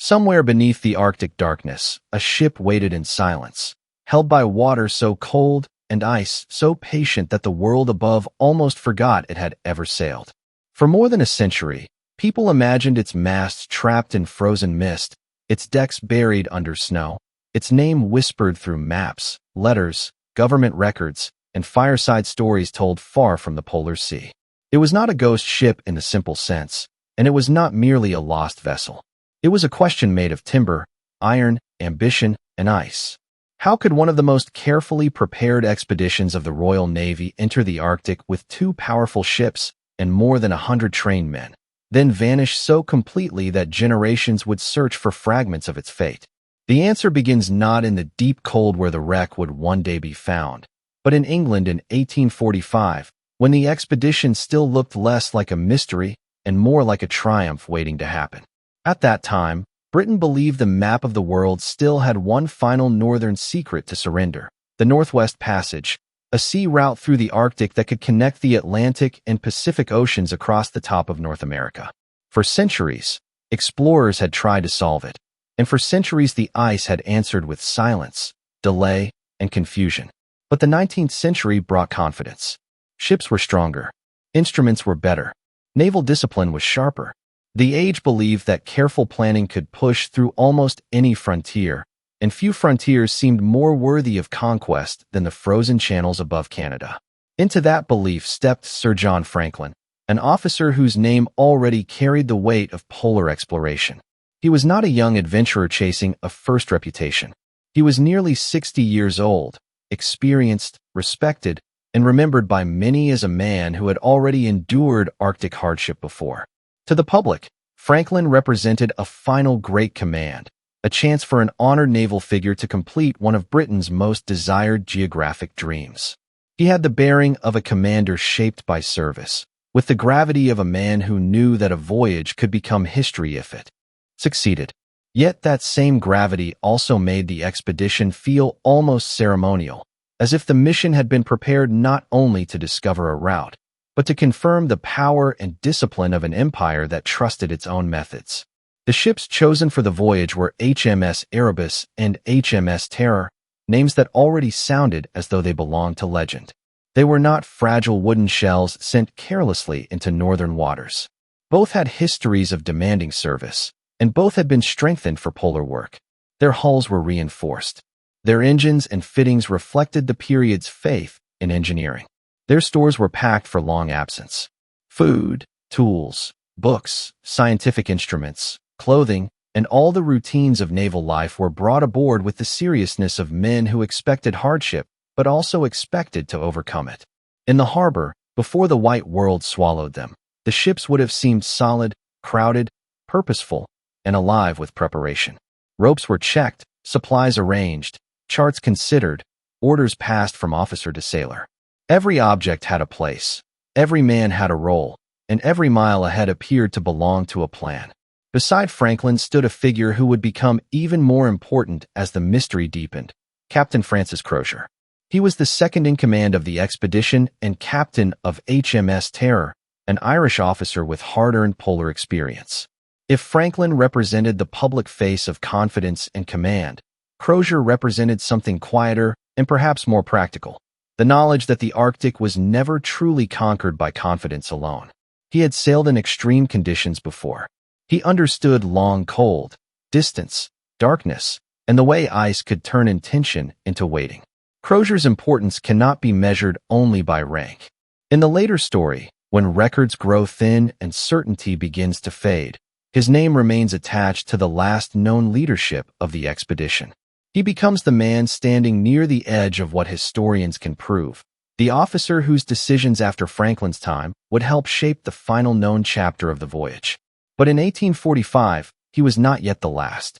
Somewhere beneath the Arctic darkness, a ship waited in silence, held by water so cold and ice so patient that the world above almost forgot it had ever sailed. For more than a century, people imagined its masts trapped in frozen mist, its decks buried under snow, its name whispered through maps, letters, government records, and fireside stories told far from the polar sea. It was not a ghost ship in the simple sense, and it was not merely a lost vessel. It was a question made of timber, iron, ambition, and ice. How could one of the most carefully prepared expeditions of the Royal Navy enter the Arctic with two powerful ships and more than 100 trained men, then vanish so completely that generations would search for fragments of its fate? The answer begins not in the deep cold where the wreck would one day be found, but in England in 1845, when the expedition still looked less like a mystery and more like a triumph waiting to happen. At that time, Britain believed the map of the world still had one final northern secret to surrender: the Northwest Passage, a sea route through the Arctic that could connect the Atlantic and Pacific Oceans across the top of North America. For centuries, explorers had tried to solve it, and for centuries the ice had answered with silence, delay, and confusion. But the 19th century brought confidence. Ships were stronger. Instruments were better. Naval discipline was sharper. The age believed that careful planning could push through almost any frontier, and few frontiers seemed more worthy of conquest than the frozen channels above Canada. Into that belief stepped Sir John Franklin, an officer whose name already carried the weight of polar exploration. He was not a young adventurer chasing a first reputation. He was nearly 60 years old, experienced, respected, and remembered by many as a man who had already endured Arctic hardship before. To the public, Franklin represented a final great command, a chance for an honored naval figure to complete one of Britain's most desired geographic dreams. He had the bearing of a commander shaped by service, with the gravity of a man who knew that a voyage could become history if it succeeded. Yet that same gravity also made the expedition feel almost ceremonial, as if the mission had been prepared not only to discover a route, but to confirm the power and discipline of an empire that trusted its own methods. The ships chosen for the voyage were HMS Erebus and HMS Terror, names that already sounded as though they belonged to legend. They were not fragile wooden shells sent carelessly into northern waters. Both had histories of demanding service, and both had been strengthened for polar work. Their hulls were reinforced. Their engines and fittings reflected the period's faith in engineering. Their stores were packed for long absence. Food, tools, books, scientific instruments, clothing, and all the routines of naval life were brought aboard with the seriousness of men who expected hardship, but also expected to overcome it. In the harbor, before the white world swallowed them, the ships would have seemed solid, crowded, purposeful, and alive with preparation. Ropes were checked, supplies arranged, charts considered, orders passed from officer to sailor. Every object had a place, every man had a role, and every mile ahead appeared to belong to a plan. Beside Franklin stood a figure who would become even more important as the mystery deepened: Captain Francis Crozier. He was the second in command of the expedition and captain of HMS Terror, an Irish officer with hard-earned polar experience. If Franklin represented the public face of confidence and command, Crozier represented something quieter and perhaps more practical: the knowledge that the Arctic was never truly conquered by confidence alone. He had sailed in extreme conditions before. He understood long cold, distance, darkness, and the way ice could turn intention into waiting. Crozier's importance cannot be measured only by rank. In the later story, when records grow thin and certainty begins to fade, his name remains attached to the last known leadership of the expedition. He becomes the man standing near the edge of what historians can prove, the officer whose decisions after Franklin's time would help shape the final known chapter of the voyage. But in 1845, he was not yet the last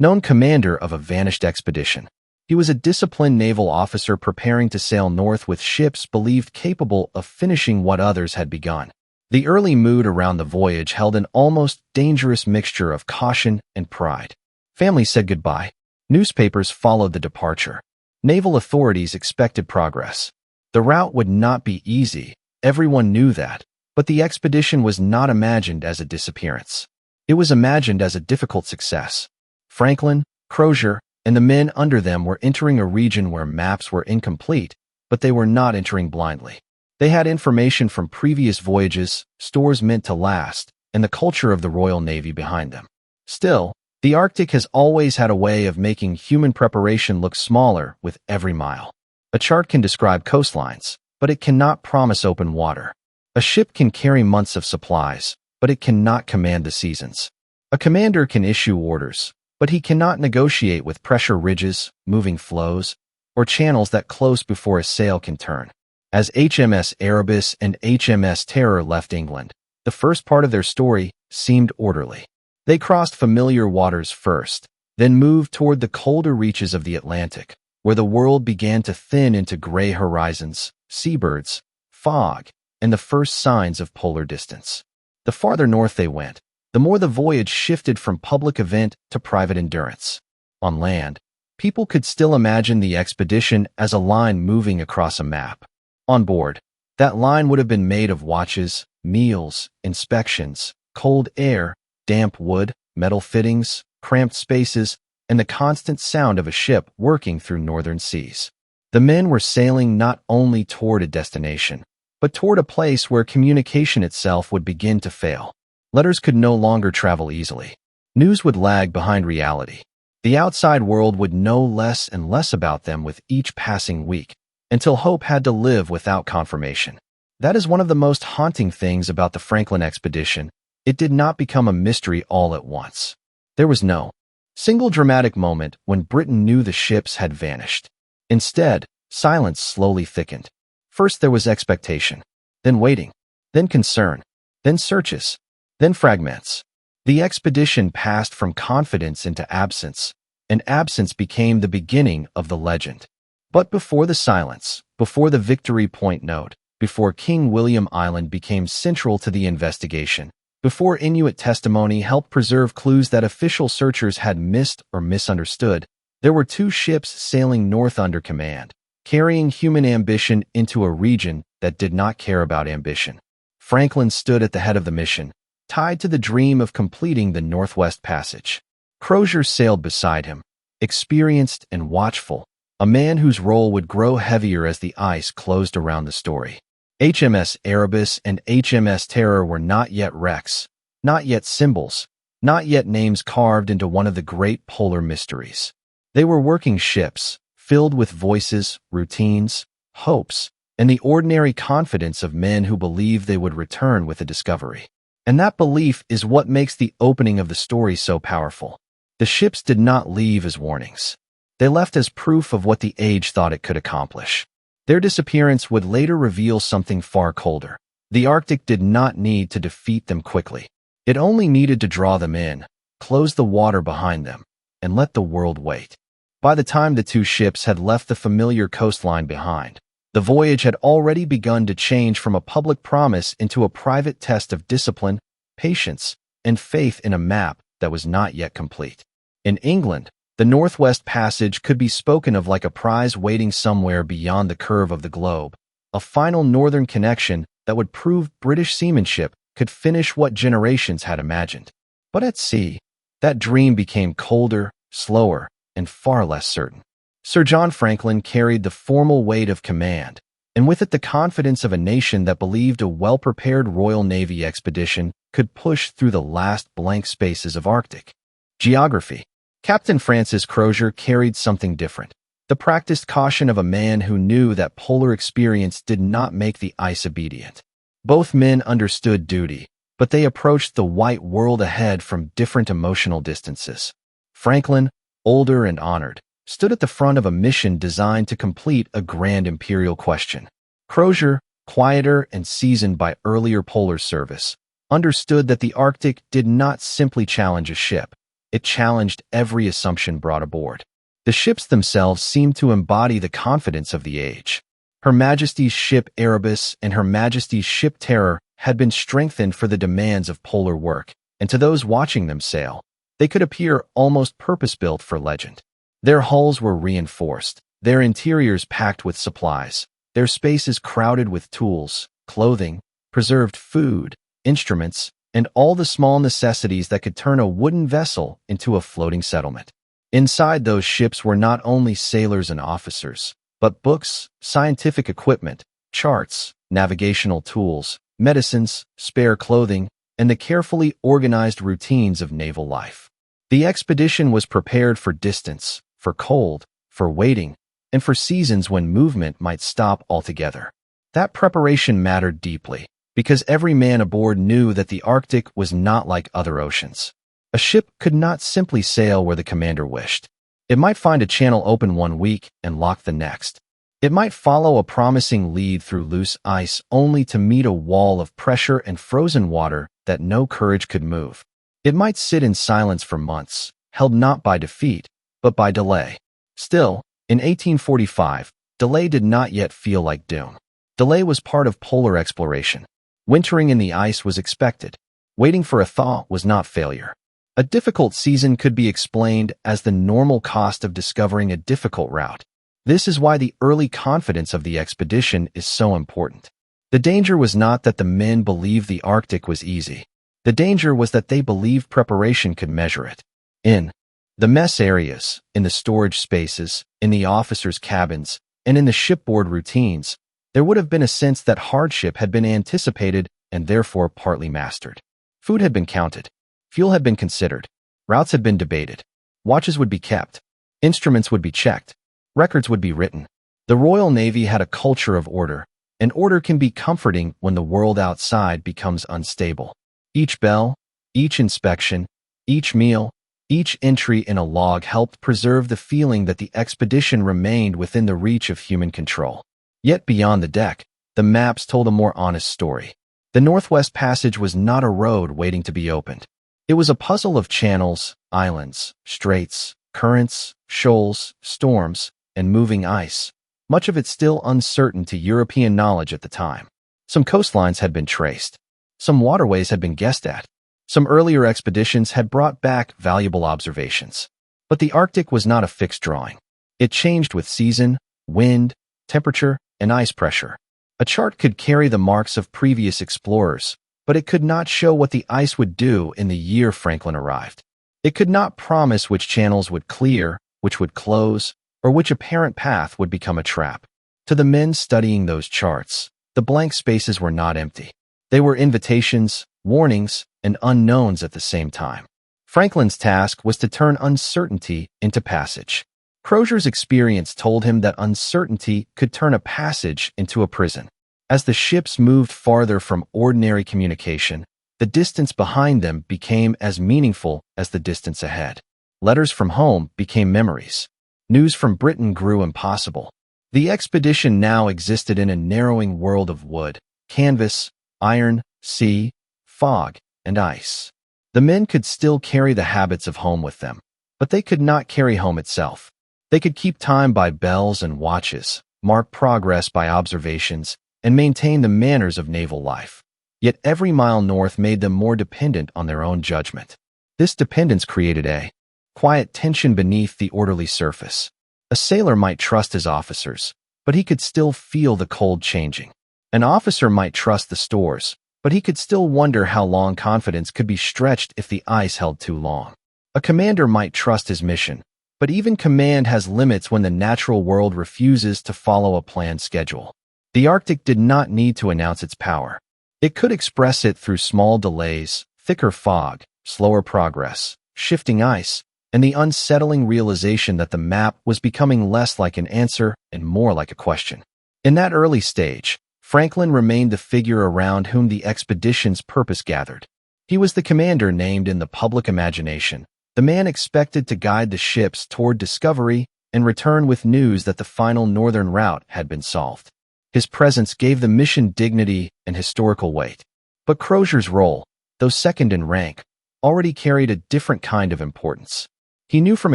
known commander of a vanished expedition. He was a disciplined naval officer preparing to sail north with ships believed capable of finishing what others had begun. The early mood around the voyage held an almost dangerous mixture of caution and pride. Families said goodbye. Newspapers followed the departure. Naval authorities expected progress. The route would not be easy, everyone knew that, but the expedition was not imagined as a disappearance. It was imagined as a difficult success. Franklin, Crozier, and the men under them were entering a region where maps were incomplete, but they were not entering blindly. They had information from previous voyages, stores meant to last, and the culture of the Royal Navy behind them. Still, the Arctic has always had a way of making human preparation look smaller with every mile. A chart can describe coastlines, but it cannot promise open water. A ship can carry months of supplies, but it cannot command the seasons. A commander can issue orders, but he cannot negotiate with pressure ridges, moving flows, or channels that close before a sail can turn. As HMS Erebus and HMS Terror left England, the first part of their story seemed orderly. They crossed familiar waters first, then moved toward the colder reaches of the Atlantic, where the world began to thin into gray horizons, seabirds, fog, and the first signs of polar distance. The farther north they went, the more the voyage shifted from public event to private endurance. On land, people could still imagine the expedition as a line moving across a map. On board, that line would have been made of watches, meals, inspections, cold air, damp wood, metal fittings, cramped spaces, and the constant sound of a ship working through northern seas. The men were sailing not only toward a destination, but toward a place where communication itself would begin to fail. Letters could no longer travel easily. News would lag behind reality. The outside world would know less and less about them with each passing week, until hope had to live without confirmation. That is one of the most haunting things about the Franklin expedition. It did not become a mystery all at once. There was no single dramatic moment when Britain knew the ships had vanished. Instead, silence slowly thickened. First there was expectation, then waiting, then concern, then searches, then fragments. The expedition passed from confidence into absence, and absence became the beginning of the legend. But before the silence, before the Victory Point note, before King William Island became central to the investigation, before Inuit testimony helped preserve clues that official searchers had missed or misunderstood, there were two ships sailing north under command, carrying human ambition into a region that did not care about ambition. Franklin stood at the head of the mission, tied to the dream of completing the Northwest Passage. Crozier sailed beside him, experienced and watchful, a man whose role would grow heavier as the ice closed around the story. HMS Erebus and HMS Terror were not yet wrecks, not yet symbols, not yet names carved into one of the great polar mysteries. They were working ships, filled with voices, routines, hopes, and the ordinary confidence of men who believed they would return with a discovery. And that belief is what makes the opening of the story so powerful. The ships did not leave as warnings. They left as proof of what the age thought it could accomplish. Their disappearance would later reveal something far colder. The Arctic did not need to defeat them quickly. It only needed to draw them in, close the water behind them, and let the world wait. By the time the two ships had left the familiar coastline behind, the voyage had already begun to change from a public promise into a private test of discipline, patience, and faith in a map that was not yet complete. In England, the Northwest Passage could be spoken of like a prize waiting somewhere beyond the curve of the globe, a final northern connection that would prove British seamanship could finish what generations had imagined. But at sea, that dream became colder, slower, and far less certain. Sir John Franklin carried the formal weight of command, and with it the confidence of a nation that believed a well-prepared Royal Navy expedition could push through the last blank spaces of Arctic geography. Captain Francis Crozier carried something different, the practiced caution of a man who knew that polar experience did not make the ice obedient. Both men understood duty, but they approached the white world ahead from different emotional distances. Franklin, older and honored, stood at the front of a mission designed to complete a grand imperial question. Crozier, quieter and seasoned by earlier polar service, understood that the Arctic did not simply challenge a ship. It challenged every assumption brought aboard. The ships themselves seemed to embody the confidence of the age. Her Majesty's ship Erebus and Her Majesty's ship Terror had been strengthened for the demands of polar work, and to those watching them sail, they could appear almost purpose-built for legend. Their hulls were reinforced, their interiors packed with supplies, their spaces crowded with tools, clothing, preserved food, instruments, and all the small necessities that could turn a wooden vessel into a floating settlement. Inside those ships were not only sailors and officers, but books, scientific equipment, charts, navigational tools, medicines, spare clothing, and the carefully organized routines of naval life. The expedition was prepared for distance, for cold, for waiting, and for seasons when movement might stop altogether. That preparation mattered deeply, because every man aboard knew that the Arctic was not like other oceans. A ship could not simply sail where the commander wished. It might find a channel open one week and lock the next. It might follow a promising lead through loose ice only to meet a wall of pressure and frozen water that no courage could move. It might sit in silence for months, held not by defeat, but by delay. Still, in 1845, delay did not yet feel like doom. Delay was part of polar exploration. Wintering in the ice was expected. Waiting for a thaw was not failure. A difficult season could be explained as the normal cost of discovering a difficult route. This is why the early confidence of the expedition is so important. The danger was not that the men believed the Arctic was easy. The danger was that they believed preparation could measure it. In the mess areas, in the storage spaces, in the officers' cabins, and in the shipboard routines, there would have been a sense that hardship had been anticipated and therefore partly mastered. Food had been counted. Fuel had been considered. Routes had been debated. Watches would be kept. Instruments would be checked. Records would be written. The Royal Navy had a culture of order, and order can be comforting when the world outside becomes unstable. Each bell, each inspection, each meal, each entry in a log helped preserve the feeling that the expedition remained within the reach of human control. Yet beyond the deck, the maps told a more honest story. The Northwest Passage was not a road waiting to be opened. It was a puzzle of channels, islands, straits, currents, shoals, storms, and moving ice, much of it still uncertain to European knowledge at the time. Some coastlines had been traced. Some waterways had been guessed at. Some earlier expeditions had brought back valuable observations. But the Arctic was not a fixed drawing. It changed with season, wind, temperature, and ice pressure. A chart could carry the marks of previous explorers, but it could not show what the ice would do in the year Franklin arrived. It could not promise which channels would clear, which would close, or which apparent path would become a trap. To the men studying those charts, the blank spaces were not empty. They were invitations, warnings, and unknowns at the same time. Franklin's task was to turn uncertainty into passage. Crozier's experience told him that uncertainty could turn a passage into a prison. As the ships moved farther from ordinary communication, the distance behind them became as meaningful as the distance ahead. Letters from home became memories. News from Britain grew impossible. The expedition now existed in a narrowing world of wood, canvas, iron, sea, fog, and ice. The men could still carry the habits of home with them, but they could not carry home itself. They could keep time by bells and watches, mark progress by observations, and maintain the manners of naval life. Yet every mile north made them more dependent on their own judgment. This dependence created a quiet tension beneath the orderly surface. A sailor might trust his officers, but he could still feel the cold changing. An officer might trust the stores, but he could still wonder how long confidence could be stretched if the ice held too long. A commander might trust his mission, but even command has limits when the natural world refuses to follow a planned schedule. The Arctic did not need to announce its power. It could express it through small delays, thicker fog, slower progress, shifting ice, and the unsettling realization that the map was becoming less like an answer and more like a question. In that early stage, Franklin remained the figure around whom the expedition's purpose gathered. He was the commander named in the public imagination, the man expected to guide the ships toward discovery and return with news that the final northern route had been solved. His presence gave the mission dignity and historical weight. But Crozier's role, though second in rank, already carried a different kind of importance. He knew from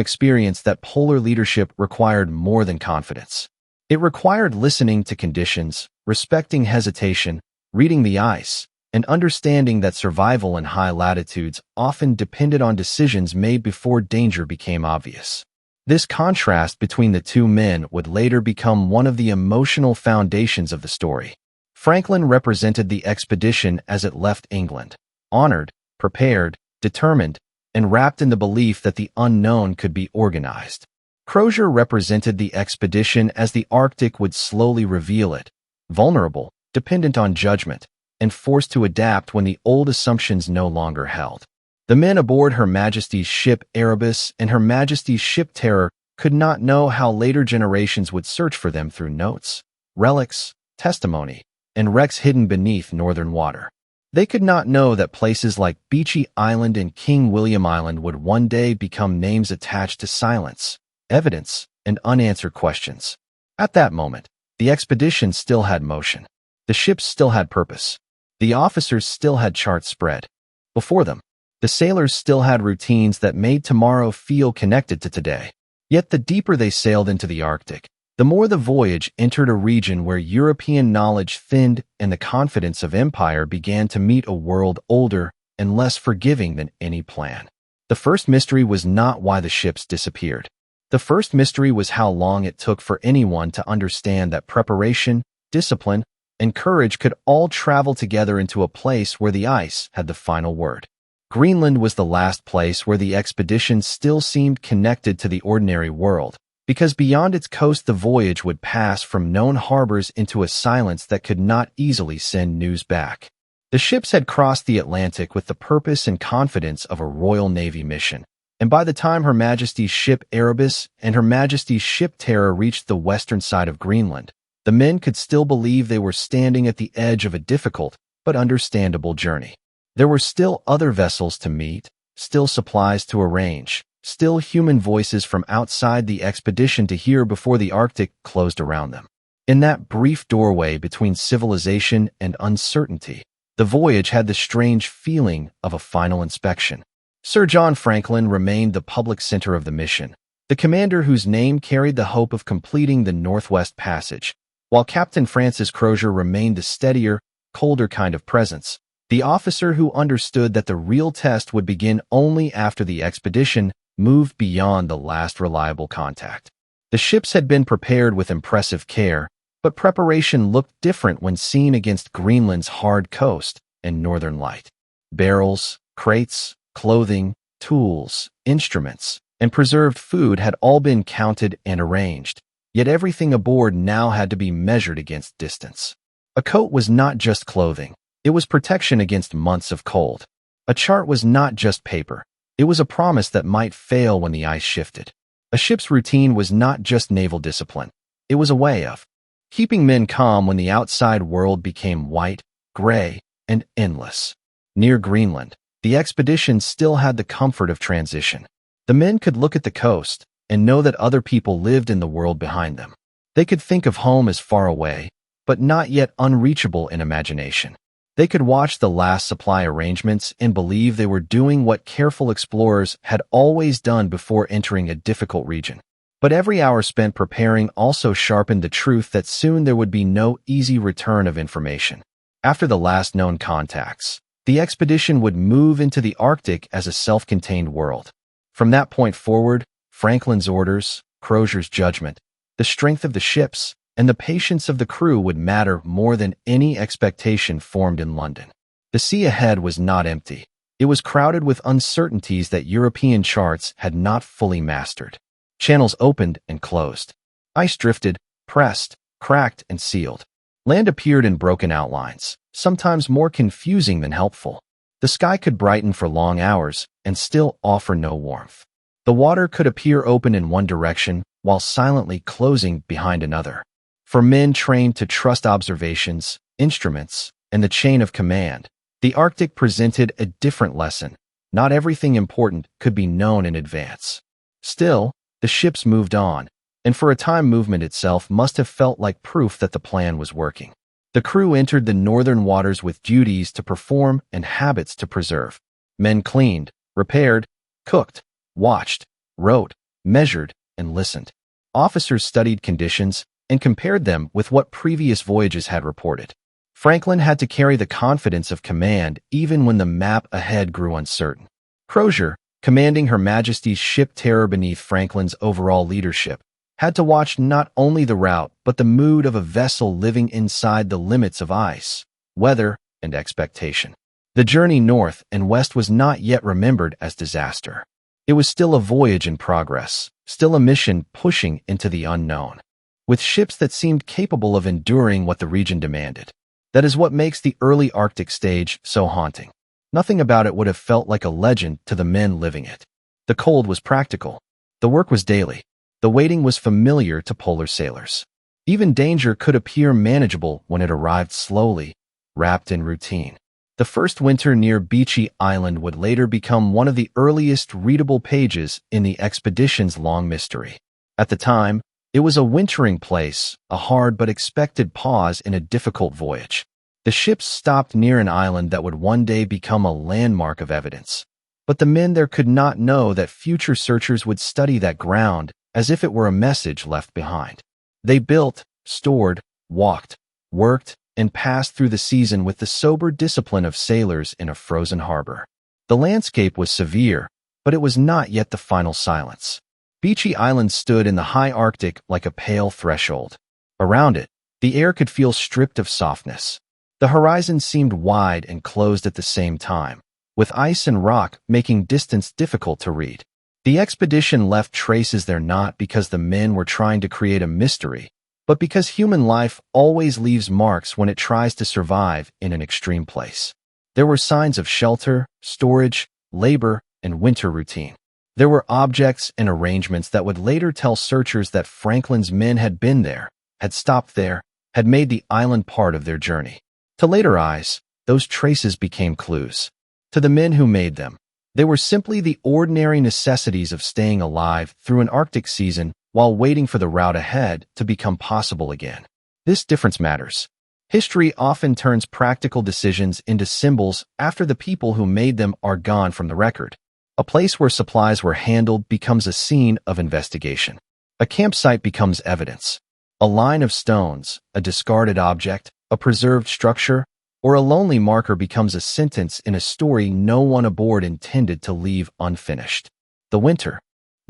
experience that polar leadership required more than confidence. It required listening to conditions, respecting hesitation, reading the ice, and understanding that survival in high latitudes often depended on decisions made before danger became obvious. This contrast between the two men would later become one of the emotional foundations of the story. Franklin represented the expedition as it left England, honored, prepared, determined, and wrapped in the belief that the unknown could be organized. Crozier represented the expedition as the Arctic would slowly reveal it, vulnerable, dependent on judgment, and forced to adapt when the old assumptions no longer held. The men aboard Her Majesty's ship Erebus and Her Majesty's ship Terror could not know how later generations would search for them through notes, relics, testimony, and wrecks hidden beneath northern water. They could not know that places like Beechey Island and King William Island would one day become names attached to silence, evidence, and unanswered questions. At that moment, the expedition still had motion. The ships still had purpose. The officers still had charts spread before them. The sailors still had routines that made tomorrow feel connected to today. Yet the deeper they sailed into the Arctic, the more the voyage entered a region where European knowledge thinned and the confidence of empire began to meet a world older and less forgiving than any plan. The first mystery was not why the ships disappeared. The first mystery was how long it took for anyone to understand that preparation, discipline, and courage could all travel together into a place where the ice had the final word. Greenland was the last place where the expedition still seemed connected to the ordinary world, because beyond its coast the voyage would pass from known harbors into a silence that could not easily send news back. The ships had crossed the Atlantic with the purpose and confidence of a Royal Navy mission, and by the time Her Majesty's ship Erebus and Her Majesty's ship Terror reached the western side of Greenland, the men could still believe they were standing at the edge of a difficult but understandable journey. There were still other vessels to meet, still supplies to arrange, still human voices from outside the expedition to hear before the Arctic closed around them. In that brief doorway between civilization and uncertainty, the voyage had the strange feeling of a final inspection. Sir John Franklin remained the public center of the mission, the commander whose name carried the hope of completing the Northwest Passage, while Captain Francis Crozier remained the steadier, colder kind of presence, the officer who understood that the real test would begin only after the expedition moved beyond the last reliable contact. The ships had been prepared with impressive care, but preparation looked different when seen against Greenland's hard coast and northern light. Barrels, crates, clothing, tools, instruments, and preserved food had all been counted and arranged, yet everything aboard now had to be measured against distance. A coat was not just clothing. It was protection against months of cold. A chart was not just paper. It was a promise that might fail when the ice shifted. A ship's routine was not just naval discipline. It was a way of keeping men calm when the outside world became white, gray, and endless. Near Greenland, the expedition still had the comfort of transition. The men could look at the coast and know that other people lived in the world behind them. They could think of home as far away, but not yet unreachable in imagination. They could watch the last supply arrangements and believe they were doing what careful explorers had always done before entering a difficult region. But every hour spent preparing also sharpened the truth that soon there would be no easy return of information. After the last known contacts, the expedition would move into the Arctic as a self-contained world. From that point forward, Franklin's orders, Crozier's judgment, the strength of the ships, and the patience of the crew would matter more than any expectation formed in London. The sea ahead was not empty. It was crowded with uncertainties that European charts had not fully mastered. Channels opened and closed. Ice drifted, pressed, cracked, and sealed. Land appeared in broken outlines, sometimes more confusing than helpful. The sky could brighten for long hours and still offer no warmth. The water could appear open in one direction while silently closing behind another. For men trained to trust observations, instruments, and the chain of command, the Arctic presented a different lesson. Not everything important could be known in advance. Still, the ships moved on, and for a time movement itself must have felt like proof that the plan was working. The crew entered the northern waters with duties to perform and habits to preserve. Men cleaned, repaired, cooked, watched, wrote, measured, and listened. Officers studied conditions and compared them with what previous voyages had reported. Franklin had to carry the confidence of command even when the map ahead grew uncertain. Crozier, commanding Her Majesty's ship Terror beneath Franklin's overall leadership, had to watch not only the route but the mood of a vessel living inside the limits of ice, weather, and expectation. The journey north and west was not yet remembered as disaster. It was still a voyage in progress, still a mission pushing into the unknown, with ships that seemed capable of enduring what the region demanded. That is what makes the early Arctic stage so haunting. Nothing about it would have felt like a legend to the men living it. The cold was practical. The work was daily. The waiting was familiar to polar sailors. Even danger could appear manageable when it arrived slowly, wrapped in routine. The first winter near Beechey Island would later become one of the earliest readable pages in the expedition's long mystery. At the time, it was a wintering place, a hard but expected pause in a difficult voyage. The ships stopped near an island that would one day become a landmark of evidence. But the men there could not know that future searchers would study that ground as if it were a message left behind. They built, stored, walked, worked, and passed through the season with the sober discipline of sailors in a frozen harbor. The landscape was severe, but it was not yet the final silence. Beechey Island stood in the high Arctic like a pale threshold. Around it, the air could feel stripped of softness. The horizon seemed wide and closed at the same time, with ice and rock making distance difficult to read. The expedition left traces there not because the men were trying to create a mystery, but because human life always leaves marks when it tries to survive in an extreme place. There were signs of shelter, storage, labor, and winter routine. There were objects and arrangements that would later tell searchers that Franklin's men had been there, had stopped there, had made the island part of their journey. To later eyes, those traces became clues. To the men who made them, they were simply the ordinary necessities of staying alive through an Arctic season while waiting for the route ahead to become possible again. This difference matters. History often turns practical decisions into symbols after the people who made them are gone from the record. A place where supplies were handled becomes a scene of investigation. A campsite becomes evidence. A line of stones, a discarded object, a preserved structure, or a lonely marker becomes a sentence in a story no one aboard intended to leave unfinished. The winter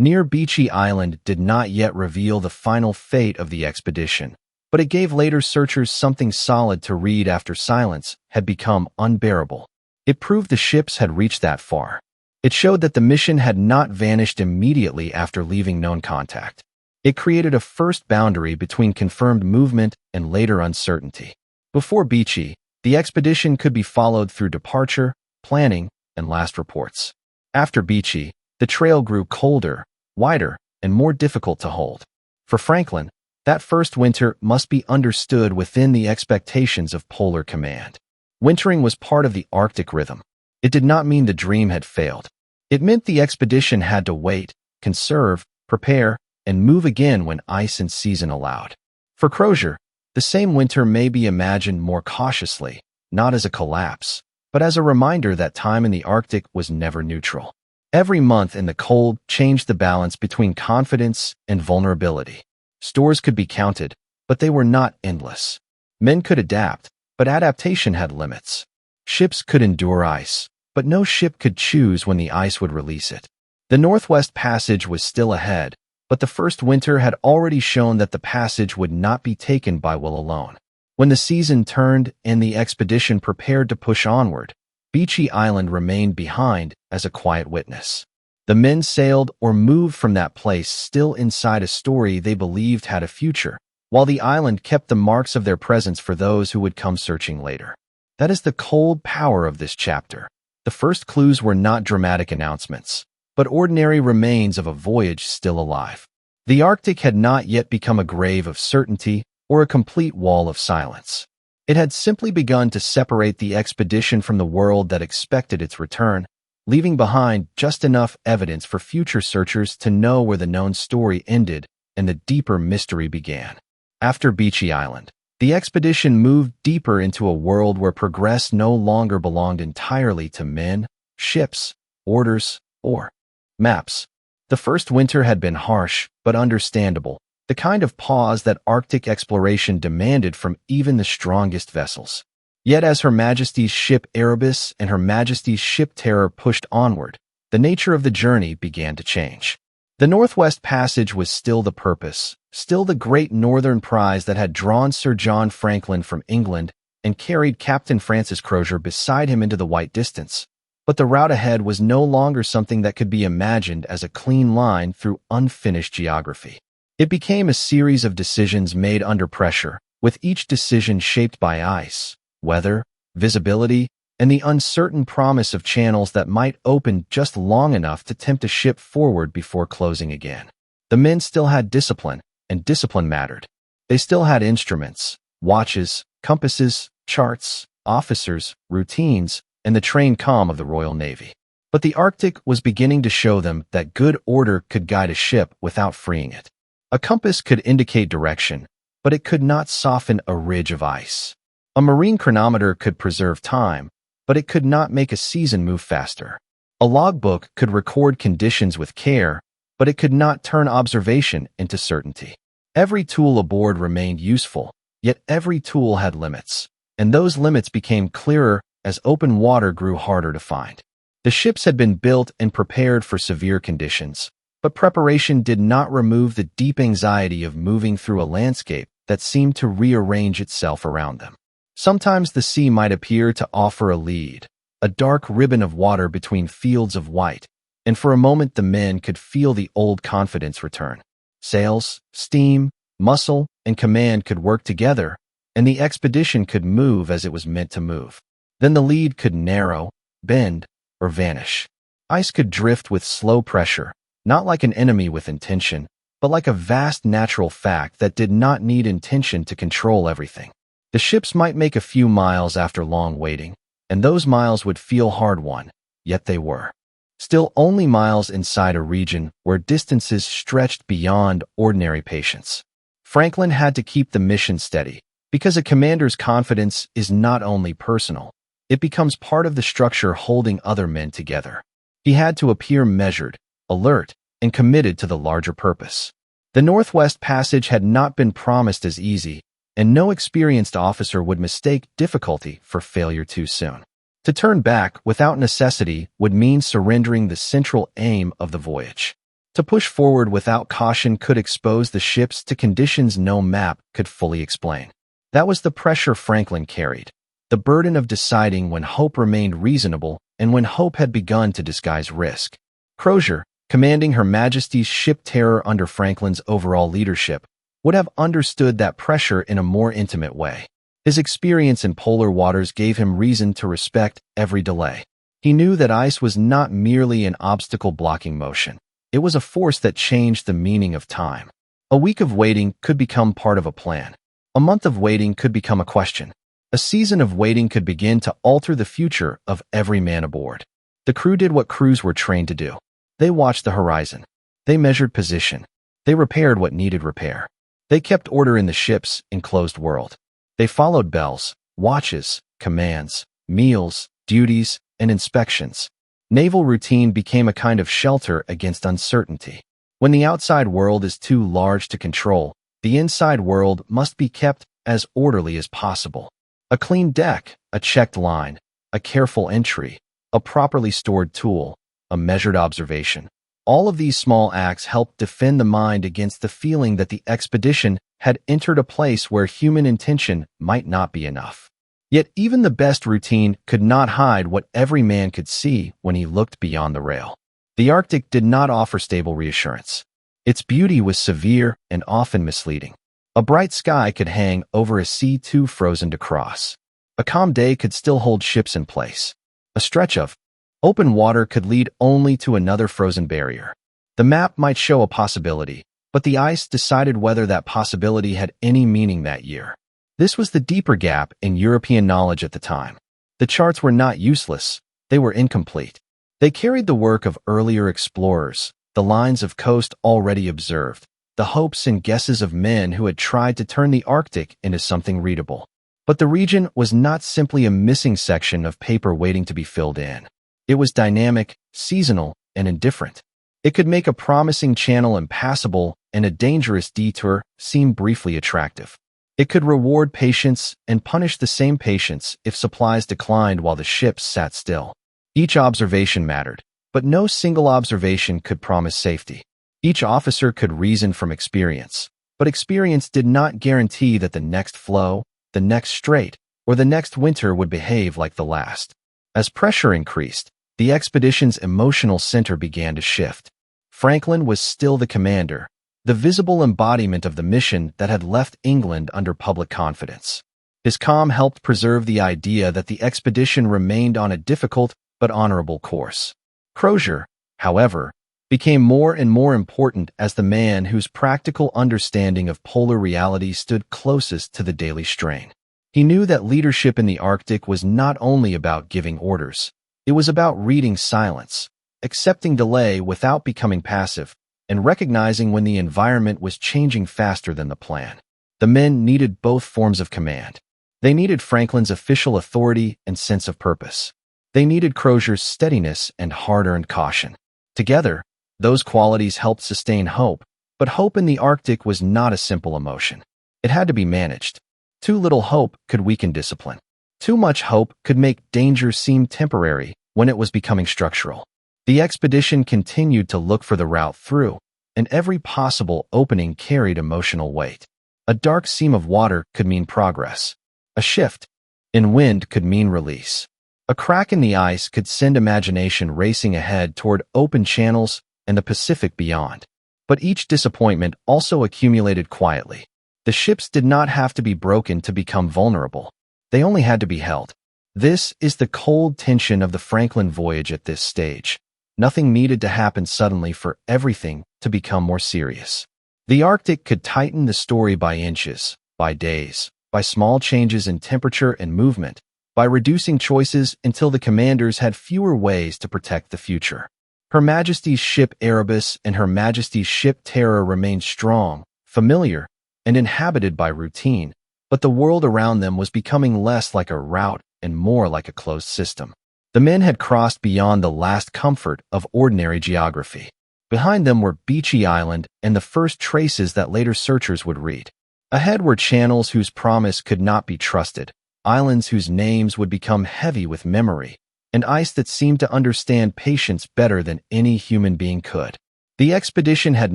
near Beechey Island did not yet reveal the final fate of the expedition, but it gave later searchers something solid to read after silence had become unbearable. It proved the ships had reached that far. It showed that the mission had not vanished immediately after leaving known contact. It created a first boundary between confirmed movement and later uncertainty. Before Beechey, the expedition could be followed through departure, planning, and last reports. After Beechey, the trail grew colder, wider, and more difficult to hold. For Franklin, that first winter must be understood within the expectations of Polar Command. Wintering was part of the Arctic rhythm. It did not mean the dream had failed. It meant the expedition had to wait, conserve, prepare, and move again when ice and season allowed. For Crozier, the same winter may be imagined more cautiously, not as a collapse, but as a reminder that time in the Arctic was never neutral. Every month in the cold changed the balance between confidence and vulnerability. Stores could be counted, but they were not endless. Men could adapt, but adaptation had limits. Ships could endure ice, but no ship could choose when the ice would release it. The Northwest Passage was still ahead, but the first winter had already shown that the passage would not be taken by will alone. When the season turned and the expedition prepared to push onward, Beechey Island remained behind as a quiet witness. The men sailed or moved from that place still inside a story they believed had a future, while the island kept the marks of their presence for those who would come searching later. That is the cold power of this chapter. The first clues were not dramatic announcements, but ordinary remains of a voyage still alive. The Arctic had not yet become a grave of certainty or a complete wall of silence. It had simply begun to separate the expedition from the world that expected its return, leaving behind just enough evidence for future searchers to know where the known story ended and the deeper mystery began. After Beechey Island, the expedition moved deeper into a world where progress no longer belonged entirely to men, ships, orders, or maps. The first winter had been harsh, but understandable, the kind of pause that Arctic exploration demanded from even the strongest vessels. Yet as Her Majesty's ship Erebus and Her Majesty's ship Terror pushed onward, the nature of the journey began to change. The Northwest Passage was still the purpose, still the great northern prize that had drawn Sir John Franklin from England and carried Captain Francis Crozier beside him into the white distance. But the route ahead was no longer something that could be imagined as a clean line through unfinished geography. It became a series of decisions made under pressure, with each decision shaped by ice, weather, visibility, and the uncertain promise of channels that might open just long enough to tempt a ship forward before closing again. The men still had discipline, and discipline mattered. They still had instruments, watches, compasses, charts, officers, routines, and the trained calm of the Royal Navy. But the Arctic was beginning to show them that good order could guide a ship without freeing it. A compass could indicate direction, but it could not soften a ridge of ice. A marine chronometer could preserve time, but it could not make a season move faster. A logbook could record conditions with care, but it could not turn observation into certainty. Every tool aboard remained useful, yet every tool had limits, and those limits became clearer as open water grew harder to find. The ships had been built and prepared for severe conditions, but preparation did not remove the deep anxiety of moving through a landscape that seemed to rearrange itself around them. Sometimes the sea might appear to offer a lead, a dark ribbon of water between fields of white, and for a moment the men could feel the old confidence return. Sails, steam, muscle, and command could work together, and the expedition could move as it was meant to move. Then the lead could narrow, bend, or vanish. Ice could drift with slow pressure, not like an enemy with intention, but like a vast natural fact that did not need intention to control everything. The ships might make a few miles after long waiting, and those miles would feel hard-won, yet they were. Still only miles inside a region where distances stretched beyond ordinary patience. Franklin had to keep the mission steady, because a commander's confidence is not only personal, it becomes part of the structure holding other men together. He had to appear measured, alert, and committed to the larger purpose. The Northwest Passage had not been promised as easy, and no experienced officer would mistake difficulty for failure too soon. To turn back without necessity would mean surrendering the central aim of the voyage. To push forward without caution could expose the ships to conditions no map could fully explain. That was the pressure Franklin carried, the burden of deciding when hope remained reasonable and when hope had begun to disguise risk. Crozier, commanding Her Majesty's ship Terror under Franklin's overall leadership, would have understood that pressure in a more intimate way. His experience in polar waters gave him reason to respect every delay. He knew that ice was not merely an obstacle blocking motion. It was a force that changed the meaning of time. A week of waiting could become part of a plan. A month of waiting could become a question. A season of waiting could begin to alter the future of every man aboard. The crew did what crews were trained to do. They watched the horizon. They measured position. They repaired what needed repair. They kept order in the ship's enclosed world. They followed bells, watches, commands, meals, duties, and inspections. Naval routine became a kind of shelter against uncertainty. When the outside world is too large to control, the inside world must be kept as orderly as possible. A clean deck, a checked line, a careful entry, a properly stored tool, a measured observation. All of these small acts helped defend the mind against the feeling that the expedition had entered a place where human intention might not be enough. Yet even the best routine could not hide what every man could see when he looked beyond the rail. The Arctic did not offer stable reassurance. Its beauty was severe and often misleading. A bright sky could hang over a sea too frozen to cross. A calm day could still hold ships in place. A stretch of open water could lead only to another frozen barrier. The map might show a possibility, but the ice decided whether that possibility had any meaning that year. This was the deeper gap in European knowledge at the time. The charts were not useless, they were incomplete. They carried the work of earlier explorers, the lines of coast already observed, the hopes and guesses of men who had tried to turn the Arctic into something readable. But the region was not simply a missing section of paper waiting to be filled in. It was dynamic, seasonal, and indifferent. It could make a promising channel impassable and a dangerous detour seem briefly attractive. It could reward patience and punish the same patience if supplies declined while the ships sat still. Each observation mattered, but no single observation could promise safety. Each officer could reason from experience, but experience did not guarantee that the next floe, the next strait, or the next winter would behave like the last. As pressure increased, the expedition's emotional center began to shift. Franklin was still the commander, the visible embodiment of the mission that had left England under public confidence. His calm helped preserve the idea that the expedition remained on a difficult but honorable course. Crozier, however, became more and more important as the man whose practical understanding of polar reality stood closest to the daily strain. He knew that leadership in the Arctic was not only about giving orders. It was about reading silence, accepting delay without becoming passive, and recognizing when the environment was changing faster than the plan. The men needed both forms of command. They needed Franklin's official authority and sense of purpose. They needed Crozier's steadiness and hard-earned caution. Together, those qualities helped sustain hope, but hope in the Arctic was not a simple emotion. It had to be managed. Too little hope could weaken discipline. Too much hope could make danger seem temporary when it was becoming structural. The expedition continued to look for the route through, and every possible opening carried emotional weight. A dark seam of water could mean progress. A shift in wind could mean release. A crack in the ice could send imagination racing ahead toward open channels and the Pacific beyond. But each disappointment also accumulated quietly. The ships did not have to be broken to become vulnerable. They only had to be held. This is the cold tension of the Franklin voyage at this stage. Nothing needed to happen suddenly for everything to become more serious. The Arctic could tighten the story by inches, by days, by small changes in temperature and movement, by reducing choices until the commanders had fewer ways to protect the future. Her Majesty's ship Erebus and Her Majesty's ship Terror remained strong, familiar, and inhabited by routine, but the world around them was becoming less like a route and more like a closed system. The men had crossed beyond the last comfort of ordinary geography. Behind them were Beechey Island and the first traces that later searchers would read. Ahead were channels whose promise could not be trusted, islands whose names would become heavy with memory, and ice that seemed to understand patience better than any human being could. The expedition had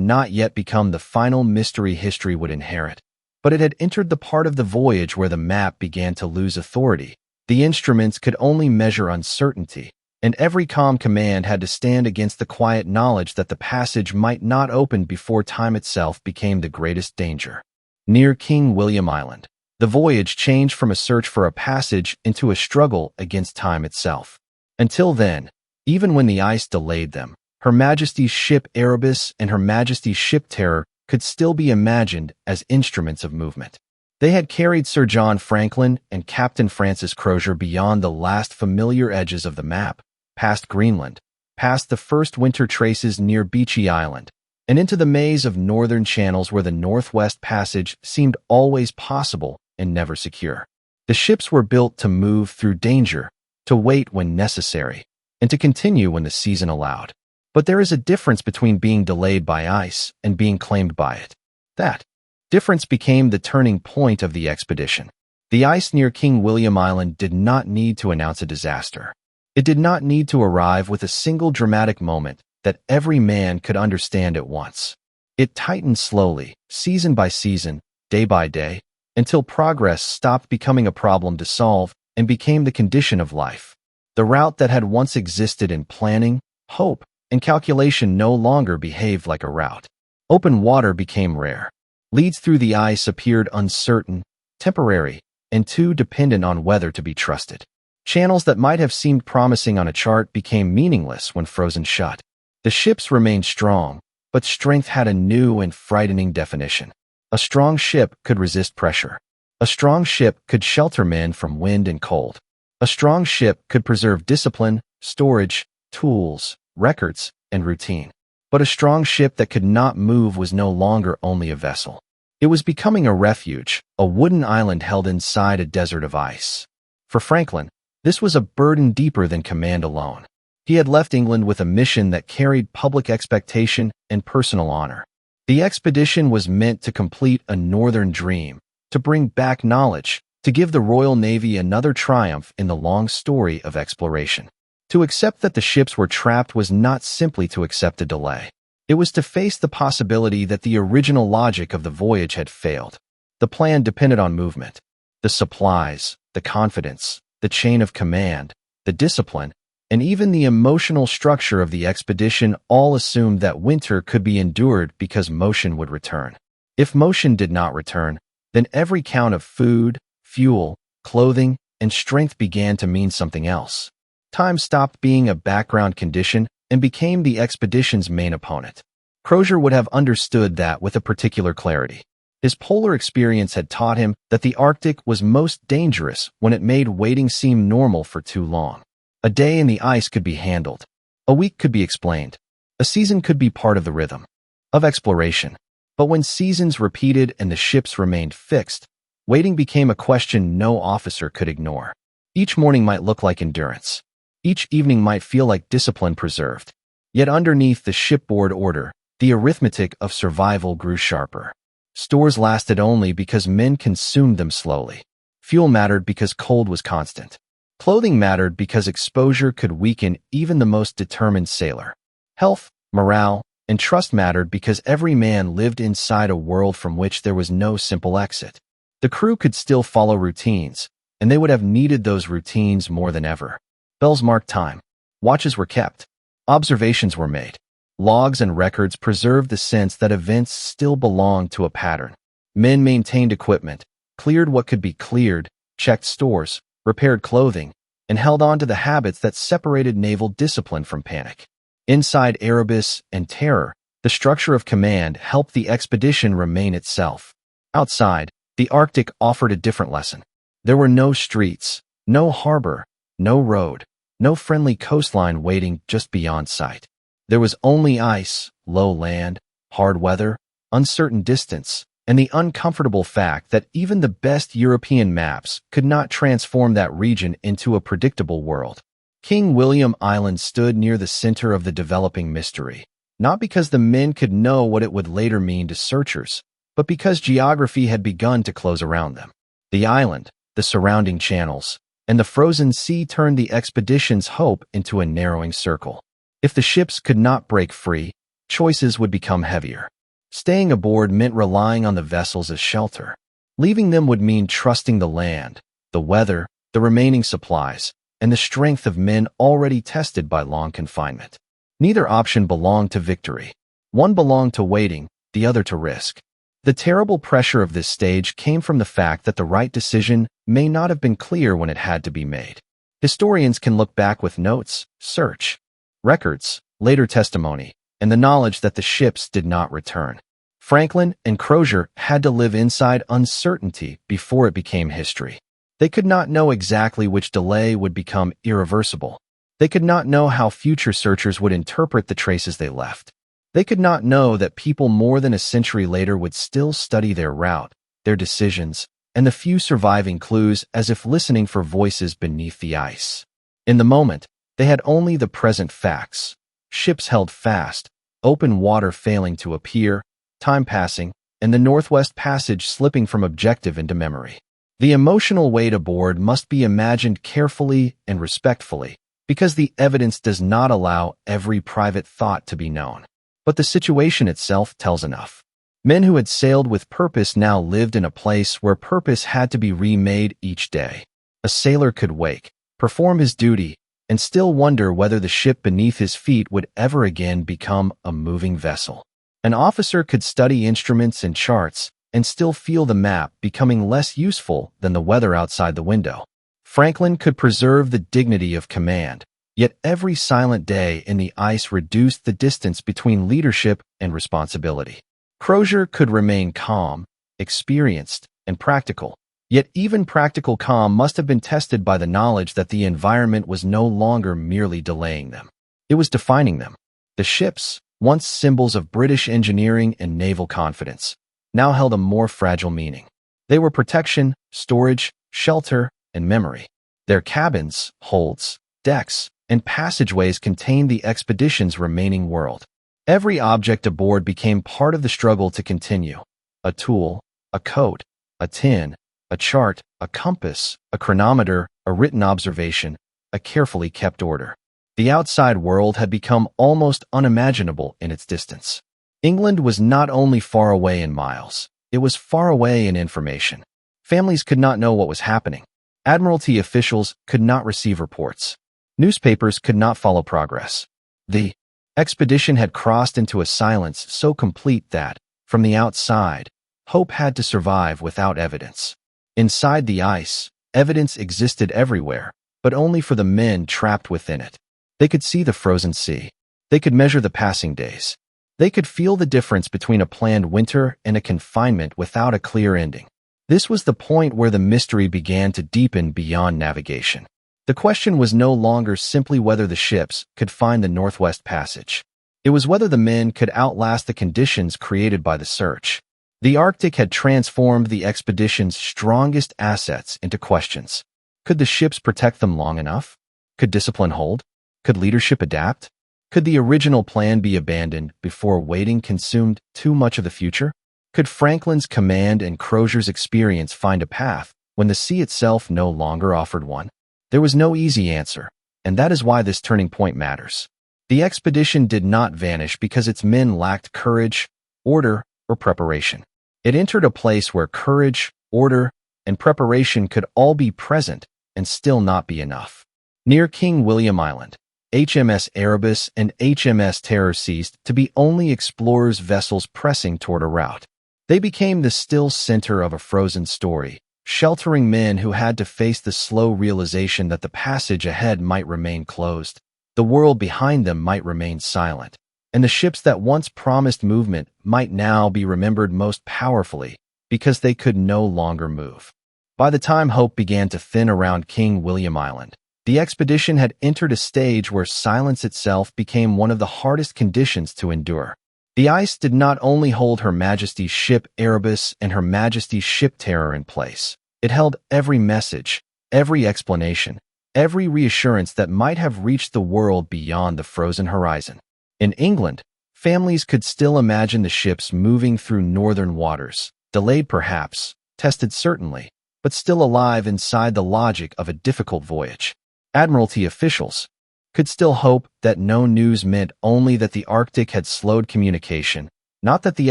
not yet become the final mystery history would inherit, but it had entered the part of the voyage where the map began to lose authority. The instruments could only measure uncertainty, and every calm command had to stand against the quiet knowledge that the passage might not open before time itself became the greatest danger. Near King William Island, the voyage changed from a search for a passage into a struggle against time itself. Until then, even when the ice delayed them, Her Majesty's ship Erebus and Her Majesty's ship Terror could still be imagined as instruments of movement. They had carried Sir John Franklin and Captain Francis Crozier beyond the last familiar edges of the map, past Greenland, past the first winter traces near Beechey Island, and into the maze of northern channels where the Northwest Passage seemed always possible and never secure. The ships were built to move through danger, to wait when necessary, and to continue when the season allowed. But there is a difference between being delayed by ice and being claimed by it. That difference became the turning point of the expedition. The ice near King William Island did not need to announce a disaster. It did not need to arrive with a single dramatic moment that every man could understand at once. It tightened slowly, season by season, day by day, until progress stopped becoming a problem to solve and became the condition of life. The route that had once existed in planning, hope, and calculation no longer behaved like a route. Open water became rare. Leads through the ice appeared uncertain, temporary, and too dependent on weather to be trusted. Channels that might have seemed promising on a chart became meaningless when frozen shut. The ships remained strong, but strength had a new and frightening definition. A strong ship could resist pressure. A strong ship could shelter men from wind and cold. A strong ship could preserve discipline, storage, tools, records, and routine. But a strong ship that could not move was no longer only a vessel. It was becoming a refuge, a wooden island held inside a desert of ice. For Franklin, this was a burden deeper than command alone. He had left England with a mission that carried public expectation and personal honor. The expedition was meant to complete a northern dream, to bring back knowledge, to give the Royal Navy another triumph in the long story of exploration. To accept that the ships were trapped was not simply to accept a delay. It was to face the possibility that the original logic of the voyage had failed. The plan depended on movement. The supplies, the confidence, the chain of command, the discipline, and even the emotional structure of the expedition all assumed that winter could be endured because motion would return. If motion did not return, then every count of food, fuel, clothing, and strength began to mean something else. Time stopped being a background condition and became the expedition's main opponent. Crozier would have understood that with a particular clarity. His polar experience had taught him that the Arctic was most dangerous when it made waiting seem normal for too long. A day in the ice could be handled. A week could be explained. A season could be part of the rhythm of exploration. But when seasons repeated and the ships remained fixed, waiting became a question no officer could ignore. Each morning might look like endurance. Each evening might feel like discipline preserved. Yet underneath the shipboard order, the arithmetic of survival grew sharper. Stores lasted only because men consumed them slowly. Fuel mattered because cold was constant. Clothing mattered because exposure could weaken even the most determined sailor. Health, morale, and trust mattered because every man lived inside a world from which there was no simple exit. The crew could still follow routines, and they would have needed those routines more than ever. Bells marked time. Watches were kept. Observations were made. Logs and records preserved the sense that events still belonged to a pattern. Men maintained equipment, cleared what could be cleared, checked stores, repaired clothing, and held on to the habits that separated naval discipline from panic. Inside Erebus and Terror, the structure of command helped the expedition remain itself. Outside, the Arctic offered a different lesson. There were no streets, no harbor, no road, no friendly coastline waiting just beyond sight. There was only ice, low land, hard weather, uncertain distance, and the uncomfortable fact that even the best European maps could not transform that region into a predictable world. King William Island stood near the center of the developing mystery, not because the men could know what it would later mean to searchers, but because geography had begun to close around them. The island, the surrounding channels, and the frozen sea turned the expedition's hope into a narrowing circle. If the ships could not break free, choices would become heavier. Staying aboard meant relying on the vessels as shelter. Leaving them would mean trusting the land, the weather, the remaining supplies, and the strength of men already tested by long confinement. Neither option belonged to victory. One belonged to waiting, the other to risk. The terrible pressure of this stage came from the fact that the right decision may not have been clear when it had to be made. Historians can look back with notes, search, records, later testimony, and the knowledge that the ships did not return. Franklin and Crozier had to live inside uncertainty before it became history. They could not know exactly which delay would become irreversible. They could not know how future searchers would interpret the traces they left. They could not know that people more than a century later would still study their route, their decisions, and the few surviving clues as if listening for voices beneath the ice. In the moment, they had only the present facts. Ships held fast, open water failing to appear, time passing, and the Northwest Passage slipping from objective into memory. The emotional weight aboard must be imagined carefully and respectfully, because the evidence does not allow every private thought to be known. But the situation itself tells enough. Men who had sailed with purpose now lived in a place where purpose had to be remade each day. A sailor could wake, perform his duty, and still wonder whether the ship beneath his feet would ever again become a moving vessel. An officer could study instruments and charts and still feel the map becoming less useful than the weather outside the window. Franklin could preserve the dignity of command, yet every silent day in the ice reduced the distance between leadership and responsibility. Crozier could remain calm, experienced, and practical, yet even practical calm must have been tested by the knowledge that the environment was no longer merely delaying them. It was defining them. The ships, once symbols of British engineering and naval confidence, now held a more fragile meaning. They were protection, storage, shelter, and memory. Their cabins, holds, decks, and passageways contained the expedition's remaining world. Every object aboard became part of the struggle to continue. A tool, a coat, a tin, a chart, a compass, a chronometer, a written observation, a carefully kept order. The outside world had become almost unimaginable in its distance. England was not only far away in miles, it was far away in information. Families could not know what was happening. Admiralty officials could not receive reports. Newspapers could not follow progress. The expedition had crossed into a silence so complete that, from the outside, hope had to survive without evidence. Inside the ice, evidence existed everywhere, but only for the men trapped within it. They could see the frozen sea. They could measure the passing days. They could feel the difference between a planned winter and a confinement without a clear ending. This was the point where the mystery began to deepen beyond navigation. The question was no longer simply whether the ships could find the Northwest Passage. It was whether the men could outlast the conditions created by the search. The Arctic had transformed the expedition's strongest assets into questions. Could the ships protect them long enough? Could discipline hold? Could leadership adapt? Could the original plan be abandoned before waiting consumed too much of the future? Could Franklin's command and Crozier's experience find a path when the sea itself no longer offered one? There was no easy answer, and that is why this turning point matters. The expedition did not vanish because its men lacked courage, order, or preparation. It entered a place where courage, order, and preparation could all be present and still not be enough. Near King William Island, HMS Erebus and HMS Terror ceased to be only explorers' vessels pressing toward a route. They became the still center of a frozen story, sheltering men who had to face the slow realization that the passage ahead might remain closed, the world behind them might remain silent, and the ships that once promised movement might now be remembered most powerfully because they could no longer move. By the time hope began to thin around King William Island, the expedition had entered a stage where silence itself became one of the hardest conditions to endure. The ice did not only hold Her Majesty's ship Erebus and Her Majesty's ship Terror in place. It held every message, every explanation, every reassurance that might have reached the world beyond the frozen horizon. In England, families could still imagine the ships moving through northern waters, delayed perhaps, tested certainly, but still alive inside the logic of a difficult voyage. Admiralty officials could still hope that no news meant only that the Arctic had slowed communication, not that the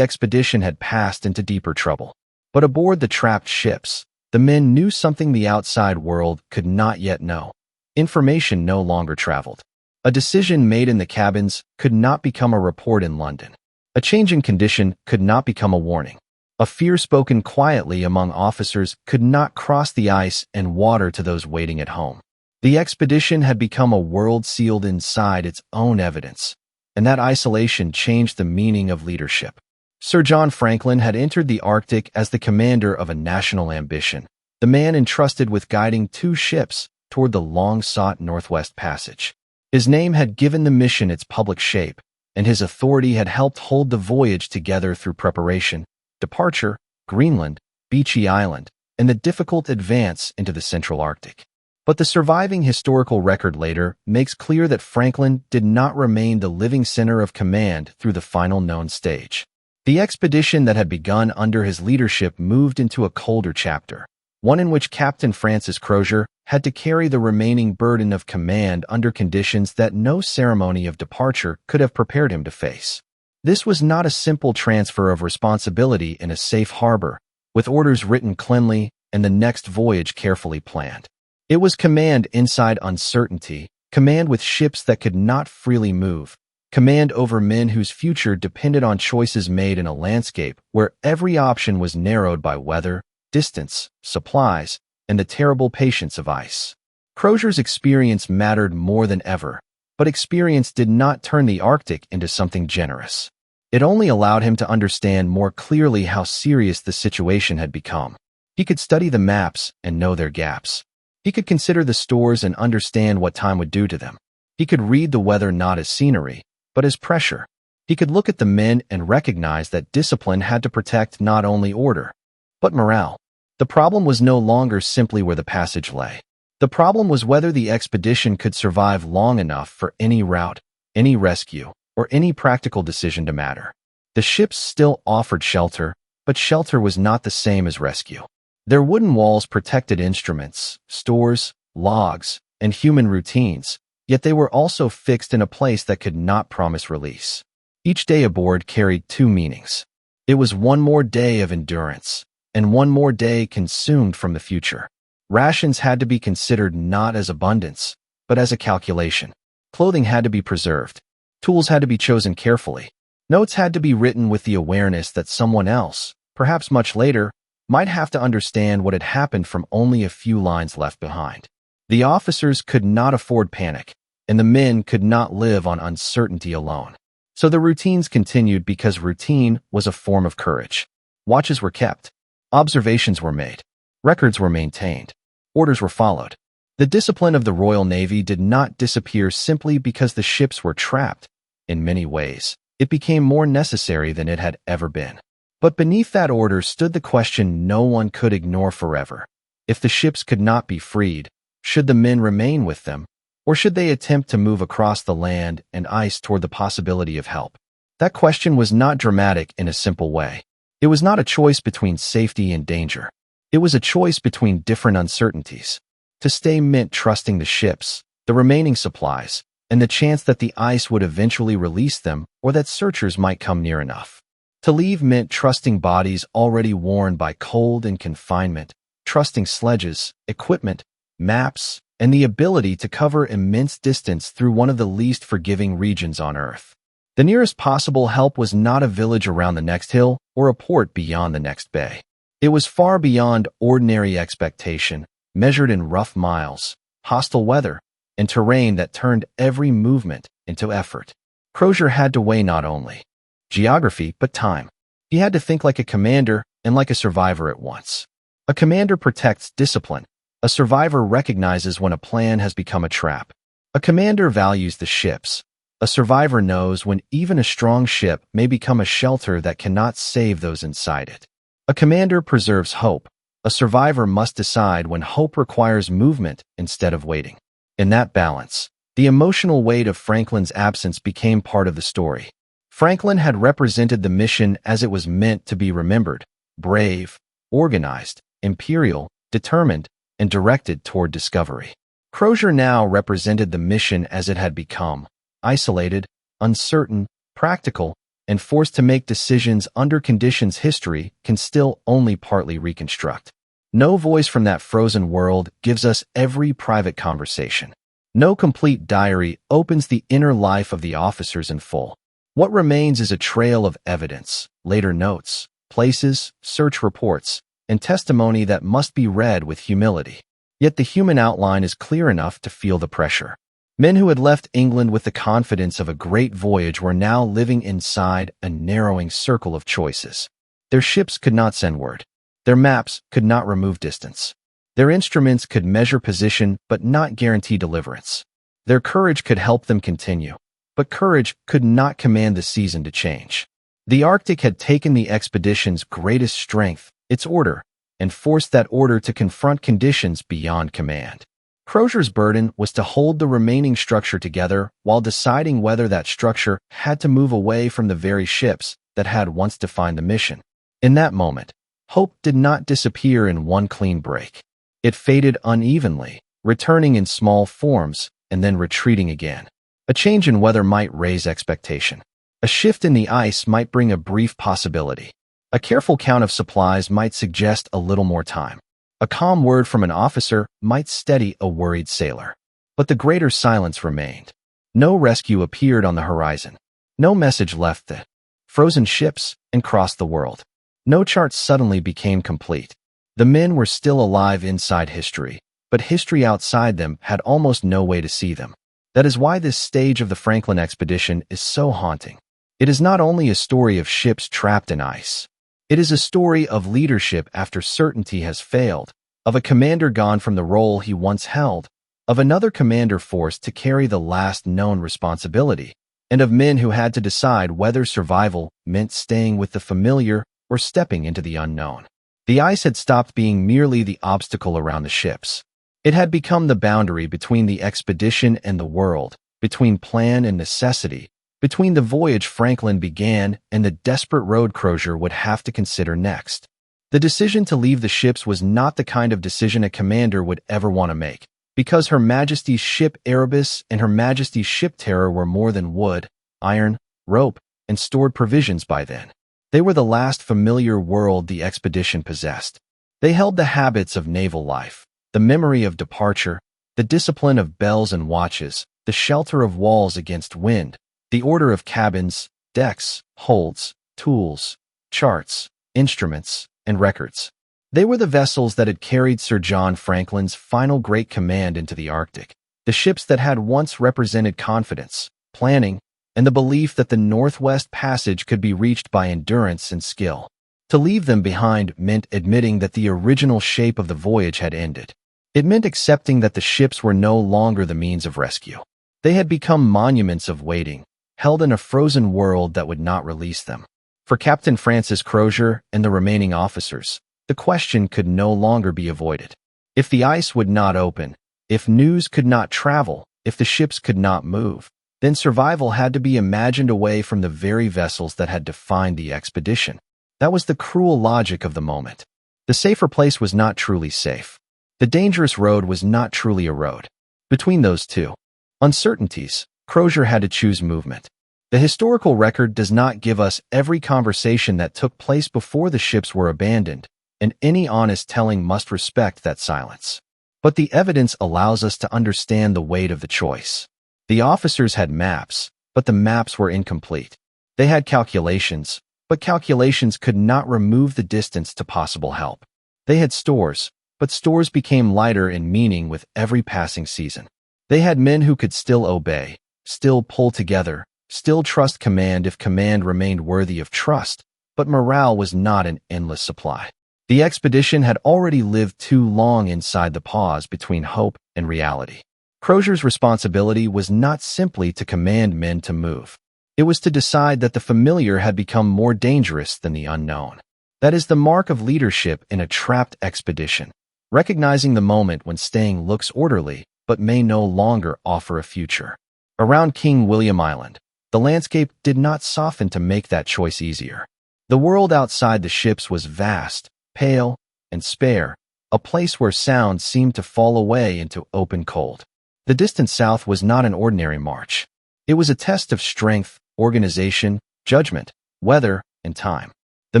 expedition had passed into deeper trouble. But aboard the trapped ships, the men knew something the outside world could not yet know. Information no longer traveled. A decision made in the cabins could not become a report in London. A change in condition could not become a warning. A fear spoken quietly among officers could not cross the ice and water to those waiting at home. The expedition had become a world sealed inside its own evidence, and that isolation changed the meaning of leadership. Sir John Franklin had entered the Arctic as the commander of a national ambition, the man entrusted with guiding 2 ships toward the long-sought Northwest Passage. His name had given the mission its public shape, and his authority had helped hold the voyage together through preparation, departure, Greenland, Beechey Island, and the difficult advance into the Central Arctic. But the surviving historical record later makes clear that Franklin did not remain the living center of command through the final known stage. The expedition that had begun under his leadership moved into a colder chapter, one in which Captain Francis Crozier had to carry the remaining burden of command under conditions that no ceremony of departure could have prepared him to face. This was not a simple transfer of responsibility in a safe harbor, with orders written cleanly and the next voyage carefully planned. It was command inside uncertainty, command with ships that could not freely move, command over men whose future depended on choices made in a landscape where every option was narrowed by weather, distance, supplies, and the terrible patience of ice. Crozier's experience mattered more than ever, but experience did not turn the Arctic into something generous. It only allowed him to understand more clearly how serious the situation had become. He could study the maps and know their gaps. He could consider the stores and understand what time would do to them. He could read the weather not as scenery, but as pressure. He could look at the men and recognize that discipline had to protect not only order, but morale. The problem was no longer simply where the passage lay. The problem was whether the expedition could survive long enough for any route, any rescue, or any practical decision to matter. The ships still offered shelter, but shelter was not the same as rescue. Their wooden walls protected instruments, stores, logs, and human routines, yet they were also fixed in a place that could not promise release. Each day aboard carried 2 meanings. It was one more day of endurance, and one more day consumed from the future. Rations had to be considered not as abundance, but as a calculation. Clothing had to be preserved. Tools had to be chosen carefully. Notes had to be written with the awareness that someone else, perhaps much later, might have to understand what had happened from only a few lines left behind. The officers could not afford panic, and the men could not live on uncertainty alone. So the routines continued because routine was a form of courage. Watches were kept. Observations were made. Records were maintained. Orders were followed. The discipline of the Royal Navy did not disappear simply because the ships were trapped. In many ways, it became more necessary than it had ever been. But beneath that order stood the question no one could ignore forever. If the ships could not be freed, should the men remain with them, or should they attempt to move across the land and ice toward the possibility of help? That question was not dramatic in a simple way. It was not a choice between safety and danger. It was a choice between different uncertainties. To stay meant trusting the ships, the remaining supplies, and the chance that the ice would eventually release them or that searchers might come near enough. To leave meant trusting bodies already worn by cold and confinement, trusting sledges, equipment, maps, and the ability to cover immense distance through one of the least forgiving regions on Earth. The nearest possible help was not a village around the next hill or a port beyond the next bay. It was far beyond ordinary expectation, measured in rough miles, hostile weather, and terrain that turned every movement into effort. Crozier had to weigh not only geography but time. He had to think like a commander and like a survivor at once. A commander protects discipline. A survivor recognizes when a plan has become a trap. A commander values the ships. A survivor knows when even a strong ship may become a shelter that cannot save those inside it. A commander preserves hope. A survivor must decide when hope requires movement instead of waiting. In that balance, the emotional weight of Franklin's absence became part of the story. Franklin had represented the mission as it was meant to be remembered: brave, organized, imperial, determined, and directed toward discovery. Crozier now represented the mission as it had become: isolated, uncertain, practical, and forced to make decisions under conditions history can still only partly reconstruct. No voice from that frozen world gives us every private conversation. No complete diary opens the inner life of the officers in full. What remains is a trail of evidence, later notes, places, search reports, and testimony that must be read with humility. Yet the human outline is clear enough to feel the pressure. Men who had left England with the confidence of a great voyage were now living inside a narrowing circle of choices. Their ships could not send word. Their maps could not remove distance. Their instruments could measure position but not guarantee deliverance. Their courage could help them continue, but courage could not command the season to change. The Arctic had taken the expedition's greatest strength, its order, and forced that order to confront conditions beyond command. Crozier's burden was to hold the remaining structure together while deciding whether that structure had to move away from the very ships that had once defined the mission. In that moment, hope did not disappear in one clean break. It faded unevenly, returning in small forms and then retreating again. A change in weather might raise expectation. A shift in the ice might bring a brief possibility. A careful count of supplies might suggest a little more time. A calm word from an officer might steady a worried sailor. But the greater silence remained. No rescue appeared on the horizon. No message left the frozen ships and crossed the world. No chart suddenly became complete. The men were still alive inside history, but history outside them had almost no way to see them. That is why this stage of the Franklin expedition is so haunting. It is not only a story of ships trapped in ice. It is a story of leadership after certainty has failed, of a commander gone from the role he once held, of another commander forced to carry the last known responsibility, and of men who had to decide whether survival meant staying with the familiar or stepping into the unknown. The ice had stopped being merely the obstacle around the ships. It had become the boundary between the expedition and the world, between plan and necessity, between the voyage Franklin began and the desperate road Crozier would have to consider next. The decision to leave the ships was not the kind of decision a commander would ever want to make, because Her Majesty's ship Erebus and Her Majesty's ship Terror were more than wood, iron, rope, and stored provisions by then. They were the last familiar world the expedition possessed. They held the habits of naval life, the memory of departure, the discipline of bells and watches, the shelter of walls against wind, the order of cabins, decks, holds, tools, charts, instruments, and records. They were the vessels that had carried Sir John Franklin's final great command into the Arctic, the ships that had once represented confidence, planning, and the belief that the Northwest Passage could be reached by endurance and skill. To leave them behind meant admitting that the original shape of the voyage had ended. It meant accepting that the ships were no longer the means of rescue. They had become monuments of waiting, held in a frozen world that would not release them. For Captain Francis Crozier and the remaining officers, the question could no longer be avoided. If the ice would not open, if news could not travel, if the ships could not move, then survival had to be imagined away from the very vessels that had defined the expedition. That was the cruel logic of the moment. The safer place was not truly safe. The dangerous road was not truly a road. Between those two uncertainties, Crozier had to choose movement. The historical record does not give us every conversation that took place before the ships were abandoned, and any honest telling must respect that silence. But the evidence allows us to understand the weight of the choice. The officers had maps, but the maps were incomplete. They had calculations, but calculations could not remove the distance to possible help. They had stores, but stores became lighter in meaning with every passing season. They had men who could still obey, still pull together, still trust command if command remained worthy of trust, but morale was not an endless supply. The expedition had already lived too long inside the pause between hope and reality. Crozier's responsibility was not simply to command men to move. It was to decide that the familiar had become more dangerous than the unknown. That is the mark of leadership in a trapped expedition, recognizing the moment when staying looks orderly but may no longer offer a future. Around King William Island, the landscape did not soften to make that choice easier. The world outside the ships was vast, pale, and spare, a place where sound seemed to fall away into open cold. The distant south was not an ordinary march. It was a test of strength, organization, judgment, weather, and time. The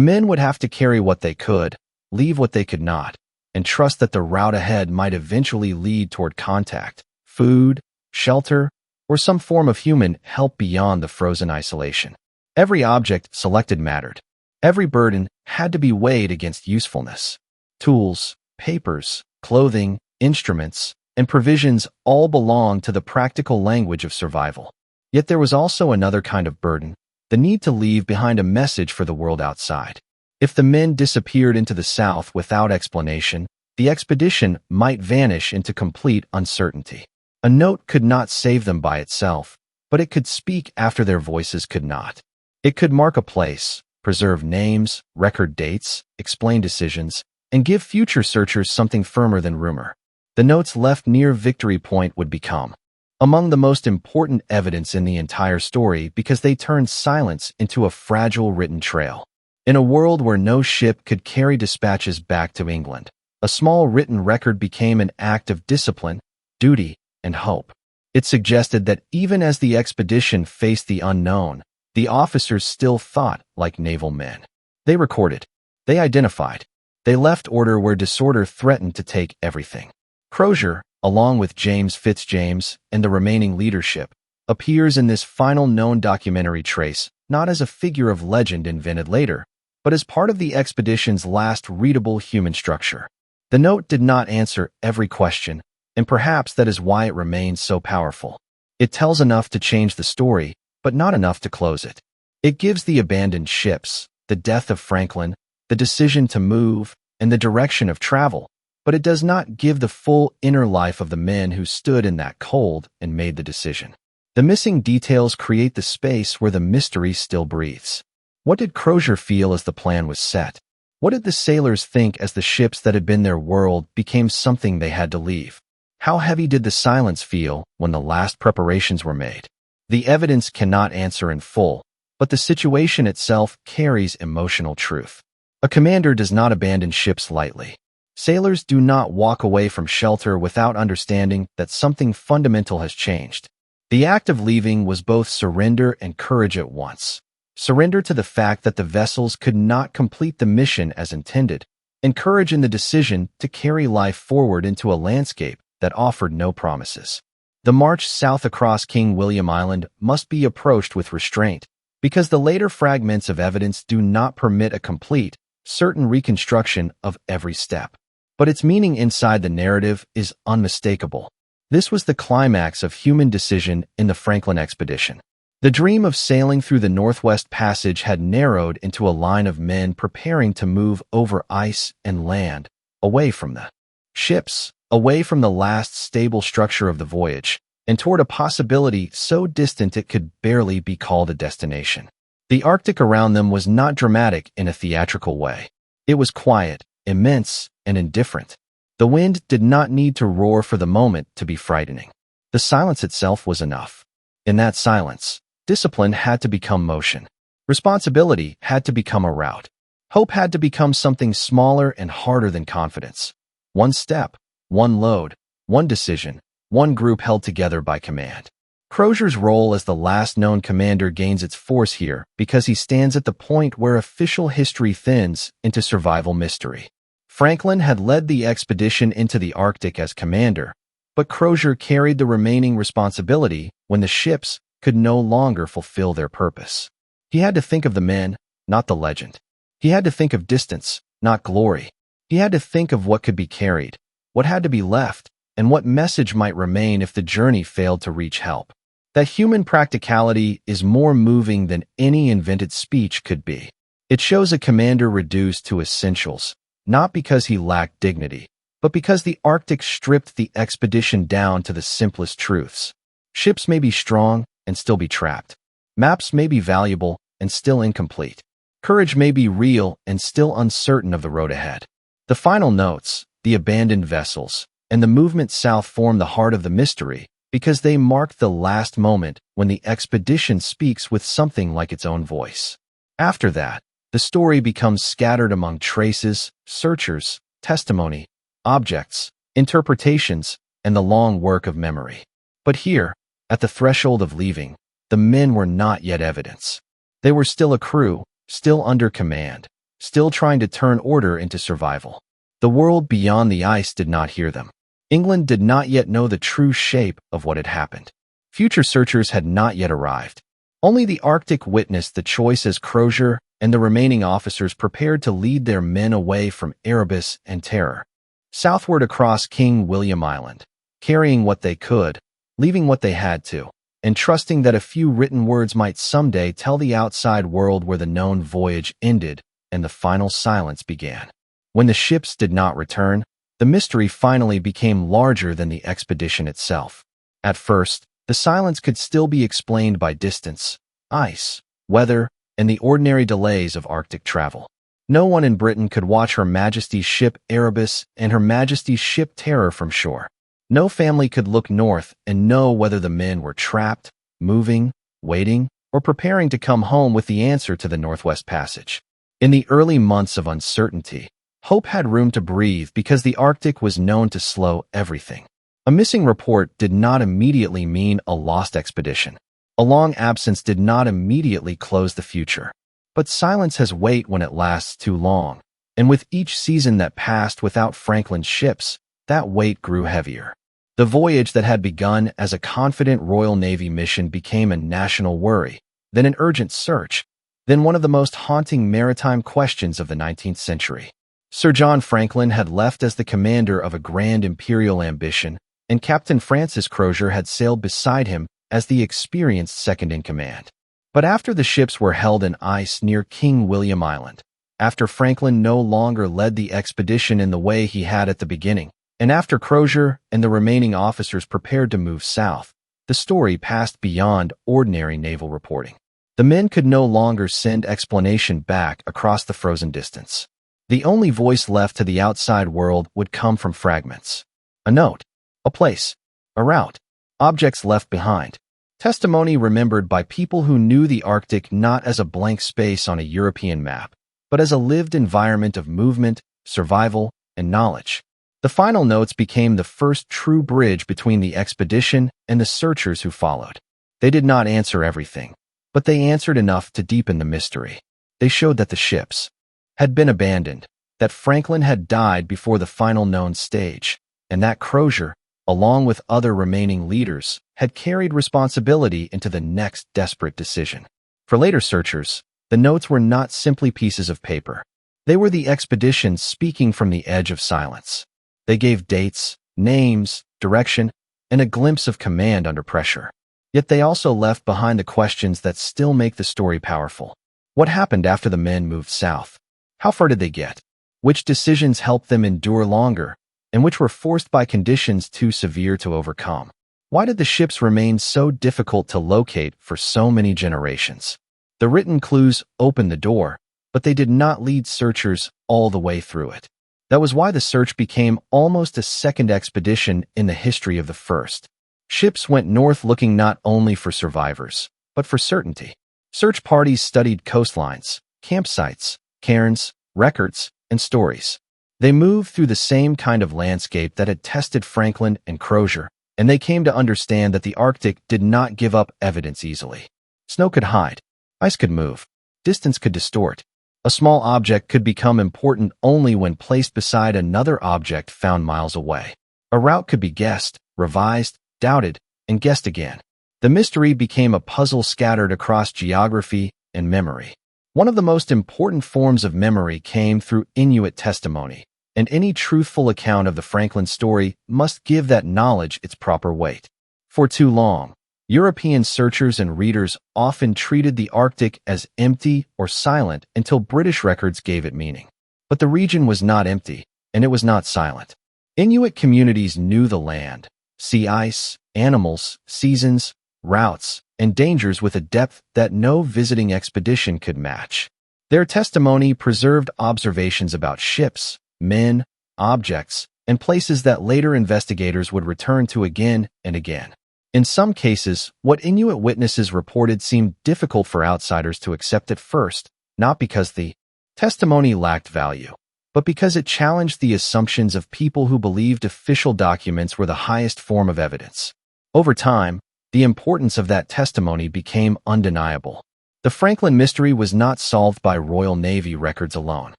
men would have to carry what they could, leave what they could not, and trust that the route ahead might eventually lead toward contact, food, shelter, or some form of human help beyond the frozen isolation. Every object selected mattered. Every burden had to be weighed against usefulness. Tools, papers, clothing, instruments, and provisions all belonged to the practical language of survival. Yet there was also another kind of burden, the need to leave behind a message for the world outside. If the men disappeared into the south without explanation, the expedition might vanish into complete uncertainty. A note could not save them by itself, but it could speak after their voices could not. It could mark a place, preserve names, record dates, explain decisions, and give future searchers something firmer than rumor. The notes left near Victory Point would become among the most important evidence in the entire story because they turned silence into a fragile written trail. In a world where no ship could carry dispatches back to England, a small written record became an act of discipline, duty, and hope. It suggested that even as the expedition faced the unknown, the officers still thought like naval men. They recorded. They identified. They left order where disorder threatened to take everything. Crozier, along with James Fitzjames and the remaining leadership, appears in this final known documentary trace not as a figure of legend invented later, but as part of the expedition's last readable human structure. The note did not answer every question, and perhaps that is why it remains so powerful. It tells enough to change the story, but not enough to close it. It gives the abandoned ships, the death of Franklin, the decision to move, and the direction of travel, but it does not give the full inner life of the men who stood in that cold and made the decision. The missing details create the space where the mystery still breathes. What did Crozier feel as the plan was set? What did the sailors think as the ships that had been their world became something they had to leave? How heavy did the silence feel when the last preparations were made? The evidence cannot answer in full, but the situation itself carries emotional truth. A commander does not abandon ships lightly. Sailors do not walk away from shelter without understanding that something fundamental has changed. The act of leaving was both surrender and courage at once. Surrender to the fact that the vessels could not complete the mission as intended, and courage in the decision to carry life forward into a landscape that offered no promises. The march south across King William Island must be approached with restraint, because the later fragments of evidence do not permit a complete, certain reconstruction of every step. But its meaning inside the narrative is unmistakable. This was the climax of human decision in the Franklin expedition. The dream of sailing through the Northwest Passage had narrowed into a line of men preparing to move over ice and land, away from the ships, away from the last stable structure of the voyage, and toward a possibility so distant it could barely be called a destination. The Arctic around them was not dramatic in a theatrical way. It was quiet, immense, and indifferent. The wind did not need to roar for the moment to be frightening. The silence itself was enough. In that silence, discipline had to become motion. Responsibility had to become a route. Hope had to become something smaller and harder than confidence. One step, one load, one decision, one group held together by command. Crozier's role as the last known commander gains its force here because he stands at the point where official history thins into survival mystery. Franklin had led the expedition into the Arctic as commander, but Crozier carried the remaining responsibility when the ships could no longer fulfill their purpose. He had to think of the men, not the legend. He had to think of distance, not glory. He had to think of what could be carried, what had to be left, and what message might remain if the journey failed to reach help. That human practicality is more moving than any invented speech could be. It shows a commander reduced to essentials, not because he lacked dignity, but because the Arctic stripped the expedition down to the simplest truths. Ships may be strong and still be trapped. Maps may be valuable and still incomplete. Courage may be real and still uncertain of the road ahead. The final notes, the abandoned vessels, and the movement south form the heart of the mystery because they mark the last moment when the expedition speaks with something like its own voice. After that, the story becomes scattered among traces, searchers, testimony, objects, interpretations, and the long work of memory. But here, at the threshold of leaving, the men were not yet evidence. They were still a crew, still under command, still trying to turn order into survival. The world beyond the ice did not hear them. England did not yet know the true shape of what had happened. Future searchers had not yet arrived. Only the Arctic witnessed the choice as Crozier and the remaining officers prepared to lead their men away from Erebus and terror, southward across King William Island, carrying what they could, leaving what they had to, and trusting that a few written words might someday tell the outside world where the known voyage ended and the final silence began. When the ships did not return, the mystery finally became larger than the expedition itself. At first, the silence could still be explained by distance, ice, weather, and the ordinary delays of Arctic travel. No one in Britain could watch Her Majesty's ship Erebus and Her Majesty's ship Terror from shore. No family could look north and know whether the men were trapped, moving, waiting, or preparing to come home with the answer to the Northwest Passage. In the early months of uncertainty, hope had room to breathe because the Arctic was known to slow everything. A missing report did not immediately mean a lost expedition. A long absence did not immediately close the future. But silence has weight when it lasts too long, and with each season that passed without Franklin's ships, that weight grew heavier. The voyage that had begun as a confident Royal Navy mission became a national worry, then an urgent search, then one of the most haunting maritime questions of the 19th century. Sir John Franklin had left as the commander of a grand imperial ambition, and Captain Francis Crozier had sailed beside him as the experienced second-in-command. But after the ships were held in ice near King William Island, after Franklin no longer led the expedition in the way he had at the beginning, and after Crozier and the remaining officers prepared to move south, the story passed beyond ordinary naval reporting. The men could no longer send explanation back across the frozen distance. The only voice left to the outside world would come from fragments. A note, a place, a route, objects left behind. Testimony remembered by people who knew the Arctic not as a blank space on a European map, but as a lived environment of movement, survival, and knowledge. The final notes became the first true bridge between the expedition and the searchers who followed. They did not answer everything, but they answered enough to deepen the mystery. They showed that the ships had been abandoned, that Franklin had died before the final known stage, and that Crozier, along with other remaining leaders, had carried responsibility into the next desperate decision. For later searchers, the notes were not simply pieces of paper. They were the expedition speaking from the edge of silence. They gave dates, names, direction, and a glimpse of command under pressure. Yet they also left behind the questions that still make the story powerful. What happened after the men moved south? How far did they get? Which decisions helped them endure longer, and which were forced by conditions too severe to overcome? Why did the ships remain so difficult to locate for so many generations? The written clues opened the door, but they did not lead searchers all the way through it. That was why the search became almost a second expedition in the history of the first. Ships went north looking not only for survivors, but for certainty. Search parties studied coastlines, campsites, cairns, records, and stories. They moved through the same kind of landscape that had tested Franklin and Crozier, and they came to understand that the Arctic did not give up evidence easily. Snow could hide, ice could move, distance could distort. A small object could become important only when placed beside another object found miles away. A route could be guessed, revised, doubted, and guessed again. The mystery became a puzzle scattered across geography and memory. One of the most important forms of memory came through Inuit testimony, and any truthful account of the Franklin story must give that knowledge its proper weight. For too long, European searchers and readers often treated the Arctic as empty or silent until British records gave it meaning. But the region was not empty, and it was not silent. Inuit communities knew the land, sea ice, animals, seasons, routes, and dangers with a depth that no visiting expedition could match. Their testimony preserved observations about ships, men, objects, and places that later investigators would return to again and again. In some cases, what Inuit witnesses reported seemed difficult for outsiders to accept at first, not because the testimony lacked value, but because it challenged the assumptions of people who believed official documents were the highest form of evidence. Over time, the importance of that testimony became undeniable. The Franklin mystery was not solved by Royal Navy records alone.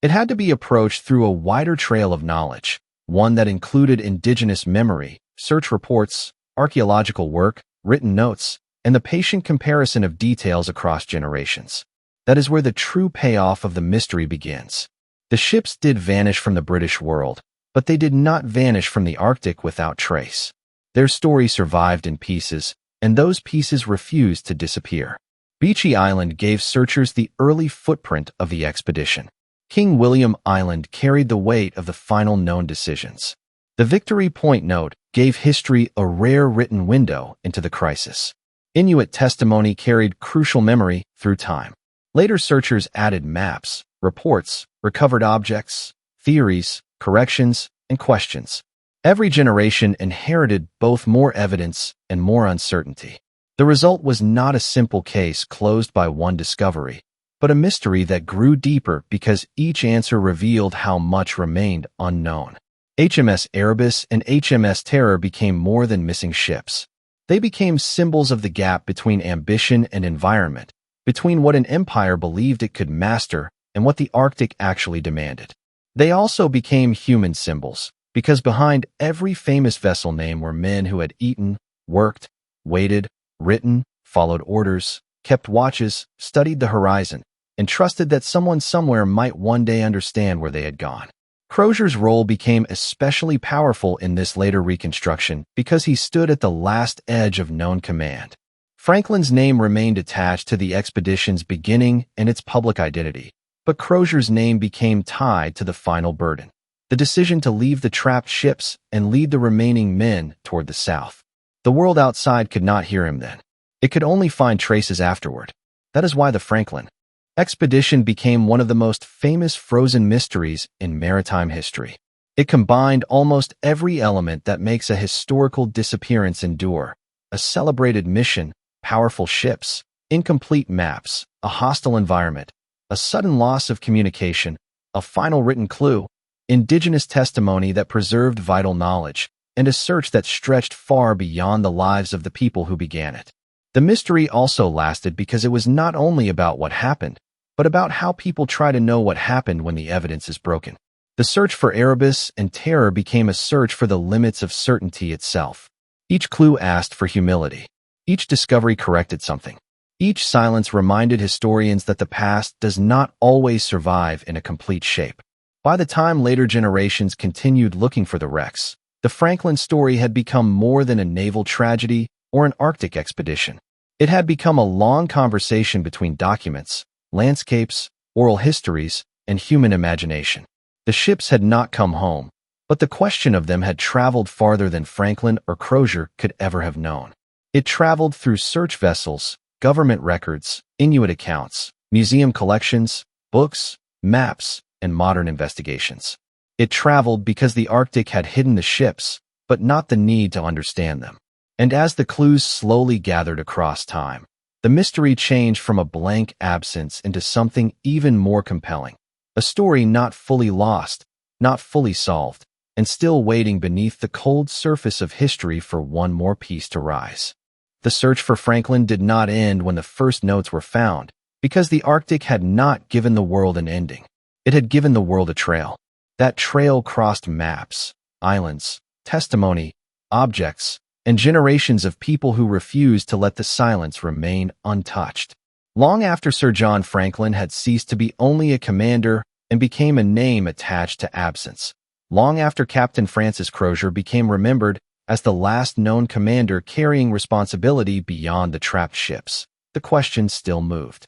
It had to be approached through a wider trail of knowledge, one that included Indigenous memory, search reports, archaeological work, written notes, and the patient comparison of details across generations. That is where the true payoff of the mystery begins. The ships did vanish from the British world, but they did not vanish from the Arctic without trace. Their story survived in pieces, and those pieces refused to disappear. Beechey Island gave searchers the early footprint of the expedition. King William Island carried the weight of the final known decisions. The Victory Point note gave history a rare written window into the crisis. Inuit testimony carried crucial memory through time. Later searchers added maps, reports, recovered objects, theories, corrections, and questions. Every generation inherited both more evidence and more uncertainty. The result was not a simple case closed by one discovery, but a mystery that grew deeper because each answer revealed how much remained unknown. HMS Erebus and HMS Terror became more than missing ships. They became symbols of the gap between ambition and environment, between what an empire believed it could master and what the Arctic actually demanded. They also became human symbols, because behind every famous vessel name were men who had eaten, worked, waited, written, followed orders, kept watches, studied the horizon, and trusted that someone somewhere might one day understand where they had gone. Crozier's role became especially powerful in this later reconstruction because he stood at the last edge of known command. Franklin's name remained attached to the expedition's beginning and its public identity, but Crozier's name became tied to the final burden, the decision to leave the trapped ships and lead the remaining men toward the south. The world outside could not hear him then. It could only find traces afterward. That is why the Franklin expedition became one of the most famous frozen mysteries in maritime history. It combined almost every element that makes a historical disappearance endure: a celebrated mission, powerful ships, incomplete maps, a hostile environment, a sudden loss of communication, a final written clue, Indigenous testimony that preserved vital knowledge, and a search that stretched far beyond the lives of the people who began it. The mystery also lasted because it was not only about what happened, but about how people try to know what happened when the evidence is broken. The search for Erebus and terror became a search for the limits of certainty itself. Each clue asked for humility. Each discovery corrected something. Each silence reminded historians that the past does not always survive in a complete shape. By the time later generations continued looking for the wrecks, the Franklin story had become more than a naval tragedy or an Arctic expedition. It had become a long conversation between documents, landscapes, oral histories, and human imagination. The ships had not come home, but the question of them had traveled farther than Franklin or Crozier could ever have known. It traveled through search vessels, government records, Inuit accounts, museum collections, books, maps, and modern investigations. It traveled because the Arctic had hidden the ships, but not the need to understand them. And as the clues slowly gathered across time, the mystery changed from a blank absence into something even more compelling. A story not fully lost, not fully solved, and still waiting beneath the cold surface of history for one more piece to rise. The search for Franklin did not end when the first notes were found, because the Arctic had not given the world an ending. It had given the world a trail. That trail crossed maps, islands, testimony, objects, and generations of people who refused to let the silence remain untouched. Long after Sir John Franklin had ceased to be only a commander and became a name attached to absence, long after Captain Francis Crozier became remembered as the last known commander carrying responsibility beyond the trapped ships, the question still moved.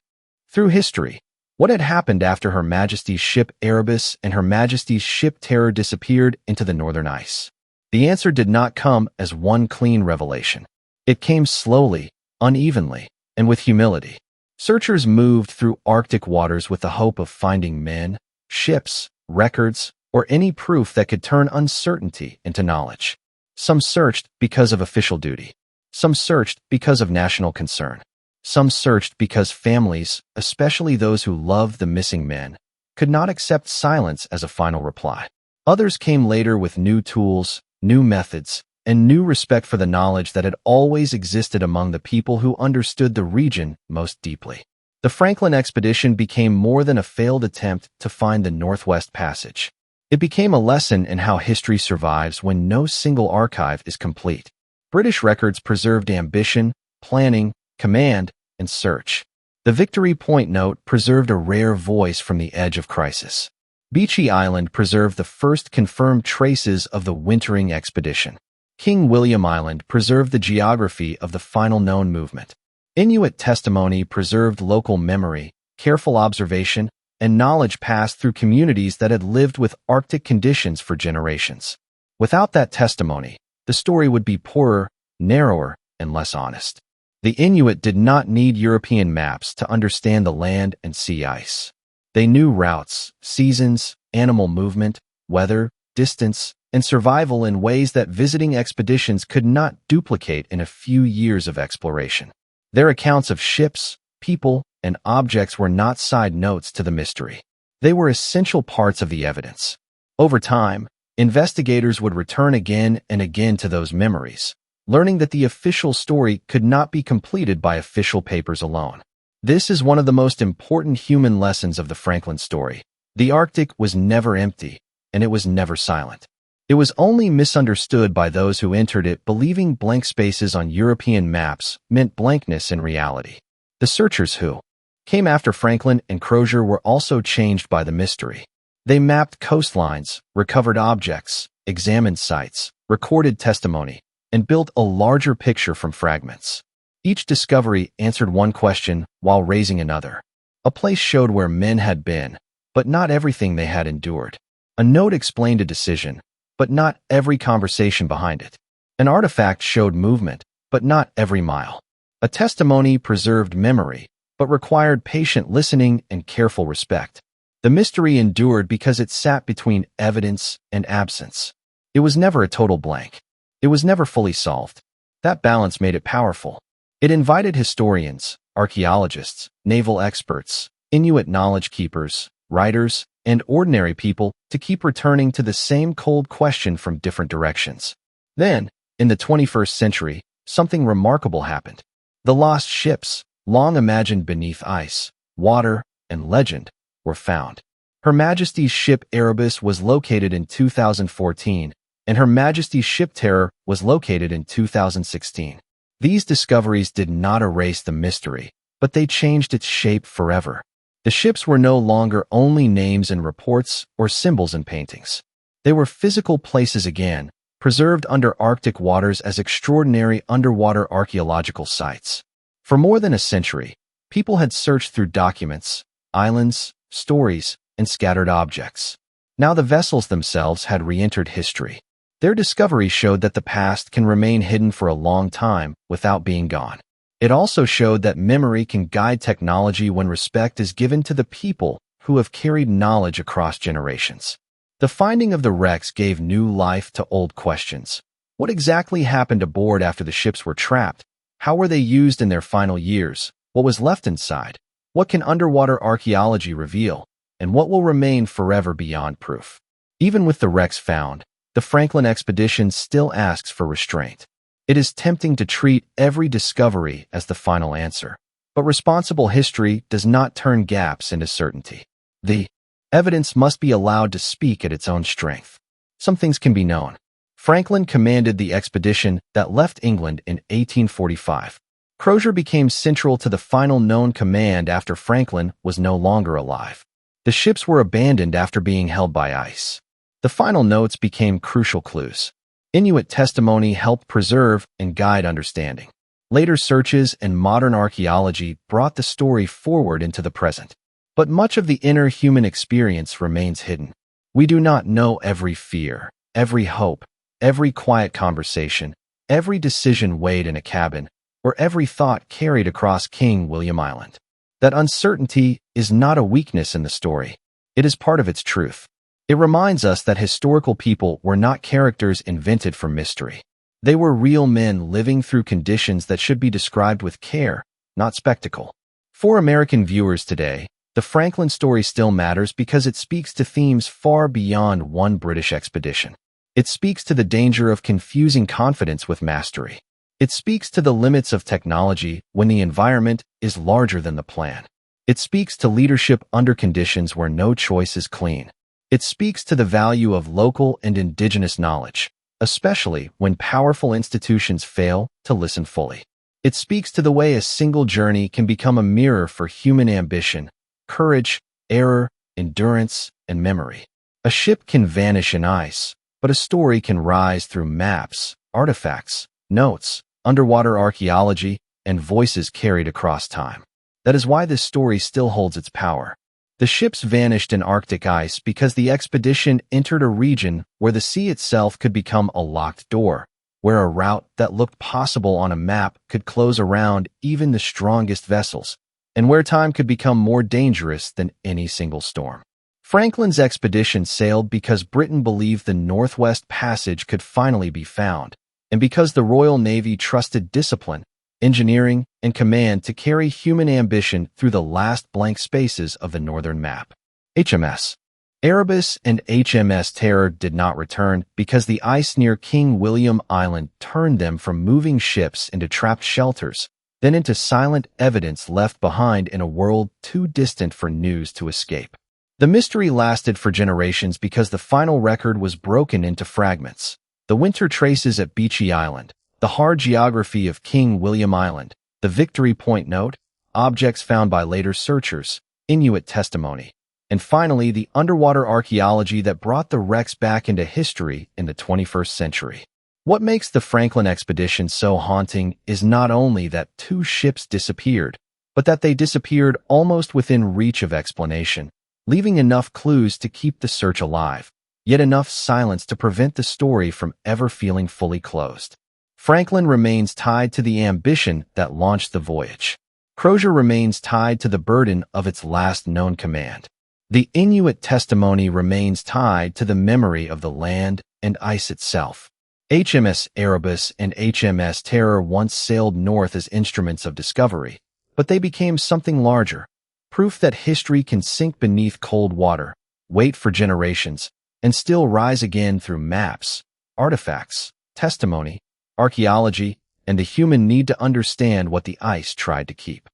Through history, what had happened after Her Majesty's ship Erebus and Her Majesty's ship Terror disappeared into the northern ice? The answer did not come as one clean revelation. It came slowly, unevenly, and with humility. Searchers moved through Arctic waters with the hope of finding men, ships, records, or any proof that could turn uncertainty into knowledge. Some searched because of official duty. Some searched because of national concern. Some searched because families, especially those who loved the missing men, could not accept silence as a final reply. Others came later with new tools, new methods, and new respect for the knowledge that had always existed among the people who understood the region most deeply. The Franklin expedition became more than a failed attempt to find the Northwest Passage. It became a lesson in how history survives when no single archive is complete. British records preserved ambition, planning, command, and search. The Victory Point note preserved a rare voice from the edge of crisis. Beechey Island preserved the first confirmed traces of the wintering expedition. King William Island preserved the geography of the final known movement. Inuit testimony preserved local memory, careful observation, and knowledge passed through communities that had lived with Arctic conditions for generations. Without that testimony, the story would be poorer, narrower, and less honest. The Inuit did not need European maps to understand the land and sea ice. They knew routes, seasons, animal movement, weather, distance, and survival in ways that visiting expeditions could not duplicate in a few years of exploration. Their accounts of ships, people, and objects were not side notes to the mystery. They were essential parts of the evidence. Over time, investigators would return again and again to those memories, learning that the official story could not be completed by official papers alone. This is one of the most important human lessons of the Franklin story. The Arctic was never empty, and it was never silent. It was only misunderstood by those who entered it believing blank spaces on European maps meant blankness in reality. The searchers who came after Franklin and Crozier were also changed by the mystery. They mapped coastlines, recovered objects, examined sites, recorded testimony, and built a larger picture from fragments. Each discovery answered one question while raising another. A place showed where men had been, but not everything they had endured. A note explained a decision, but not every conversation behind it. An artifact showed movement, but not every mile. A testimony preserved memory, but required patient listening and careful respect. The mystery endured because it sat between evidence and absence. It was never a total blank. It was never fully solved. That balance made it powerful. It invited historians, archaeologists, naval experts, Inuit knowledge keepers, writers, and ordinary people to keep returning to the same cold question from different directions. Then, in the 21st century, something remarkable happened. The lost ships, long imagined beneath ice, water, and legend were found. Her Majesty's ship Erebus was located in 2014, and Her Majesty's ship Terror was located in 2016. These discoveries did not erase the mystery, but they changed its shape forever. The ships were no longer only names in reports or symbols in paintings. They were physical places again, preserved under Arctic waters as extraordinary underwater archaeological sites. For more than a century, people had searched through documents, islands, stories, and scattered objects. Now the vessels themselves had re-entered history. Their discovery showed that the past can remain hidden for a long time without being gone. It also showed that memory can guide technology when respect is given to the people who have carried knowledge across generations. The finding of the wrecks gave new life to old questions. What exactly happened aboard after the ships were trapped? How were they used in their final years? What was left inside? What can underwater archaeology reveal? And what will remain forever beyond proof? Even with the wrecks found, the Franklin expedition still asks for restraint. It is tempting to treat every discovery as the final answer, but responsible history does not turn gaps into certainty. The evidence must be allowed to speak at its own strength. Some things can be known. Franklin commanded the expedition that left England in 1845. Crozier became central to the final known command after Franklin was no longer alive. The ships were abandoned after being held by ice. The final notes became crucial clues. Inuit testimony helped preserve and guide understanding. Later searches and modern archaeology brought the story forward into the present. But much of the inner human experience remains hidden. We do not know every fear, every hope, every quiet conversation, every decision weighed in a cabin, or every thought carried across King William Island. That uncertainty is not a weakness in the story. It is part of its truth. It reminds us that historical people were not characters invented for mystery. They were real men living through conditions that should be described with care, not spectacle. For American viewers today, the Franklin story still matters because it speaks to themes far beyond one British expedition. It speaks to the danger of confusing confidence with mastery. It speaks to the limits of technology when the environment is larger than the plan. It speaks to leadership under conditions where no choice is clean. It speaks to the value of local and indigenous knowledge, especially when powerful institutions fail to listen fully. It speaks to the way a single journey can become a mirror for human ambition, courage, error, endurance, and memory. A ship can vanish in ice, but a story can rise through maps, artifacts, notes, underwater archaeology, and voices carried across time. That is why this story still holds its power. The ships vanished in Arctic ice because the expedition entered a region where the sea itself could become a locked door, where a route that looked possible on a map could close around even the strongest vessels, and where time could become more dangerous than any single storm. Franklin's expedition sailed because Britain believed the Northwest Passage could finally be found, and because the Royal Navy trusted discipline, engineering, and command to carry human ambition through the last blank spaces of the northern map. HMS Erebus and HMS Terror did not return because the ice near King William Island turned them from moving ships into trapped shelters, then into silent evidence left behind in a world too distant for news to escape. The mystery lasted for generations because the final record was broken into fragments. The winter traces at Beechey Island, the hard geography of King William Island, the Victory Point note, objects found by later searchers, Inuit testimony, and finally the underwater archaeology that brought the wrecks back into history in the 21st century. What makes the Franklin expedition so haunting is not only that 2 ships disappeared, but that they disappeared almost within reach of explanation, leaving enough clues to keep the search alive, yet enough silence to prevent the story from ever feeling fully closed. Franklin remains tied to the ambition that launched the voyage. Crozier remains tied to the burden of its last known command. The Inuit testimony remains tied to the memory of the land and ice itself. HMS Erebus and HMS Terror once sailed north as instruments of discovery, but they became something larger, proof that history can sink beneath cold water, wait for generations, and still rise again through maps, artifacts, testimony, archaeology, and the human need to understand what the ice tried to keep.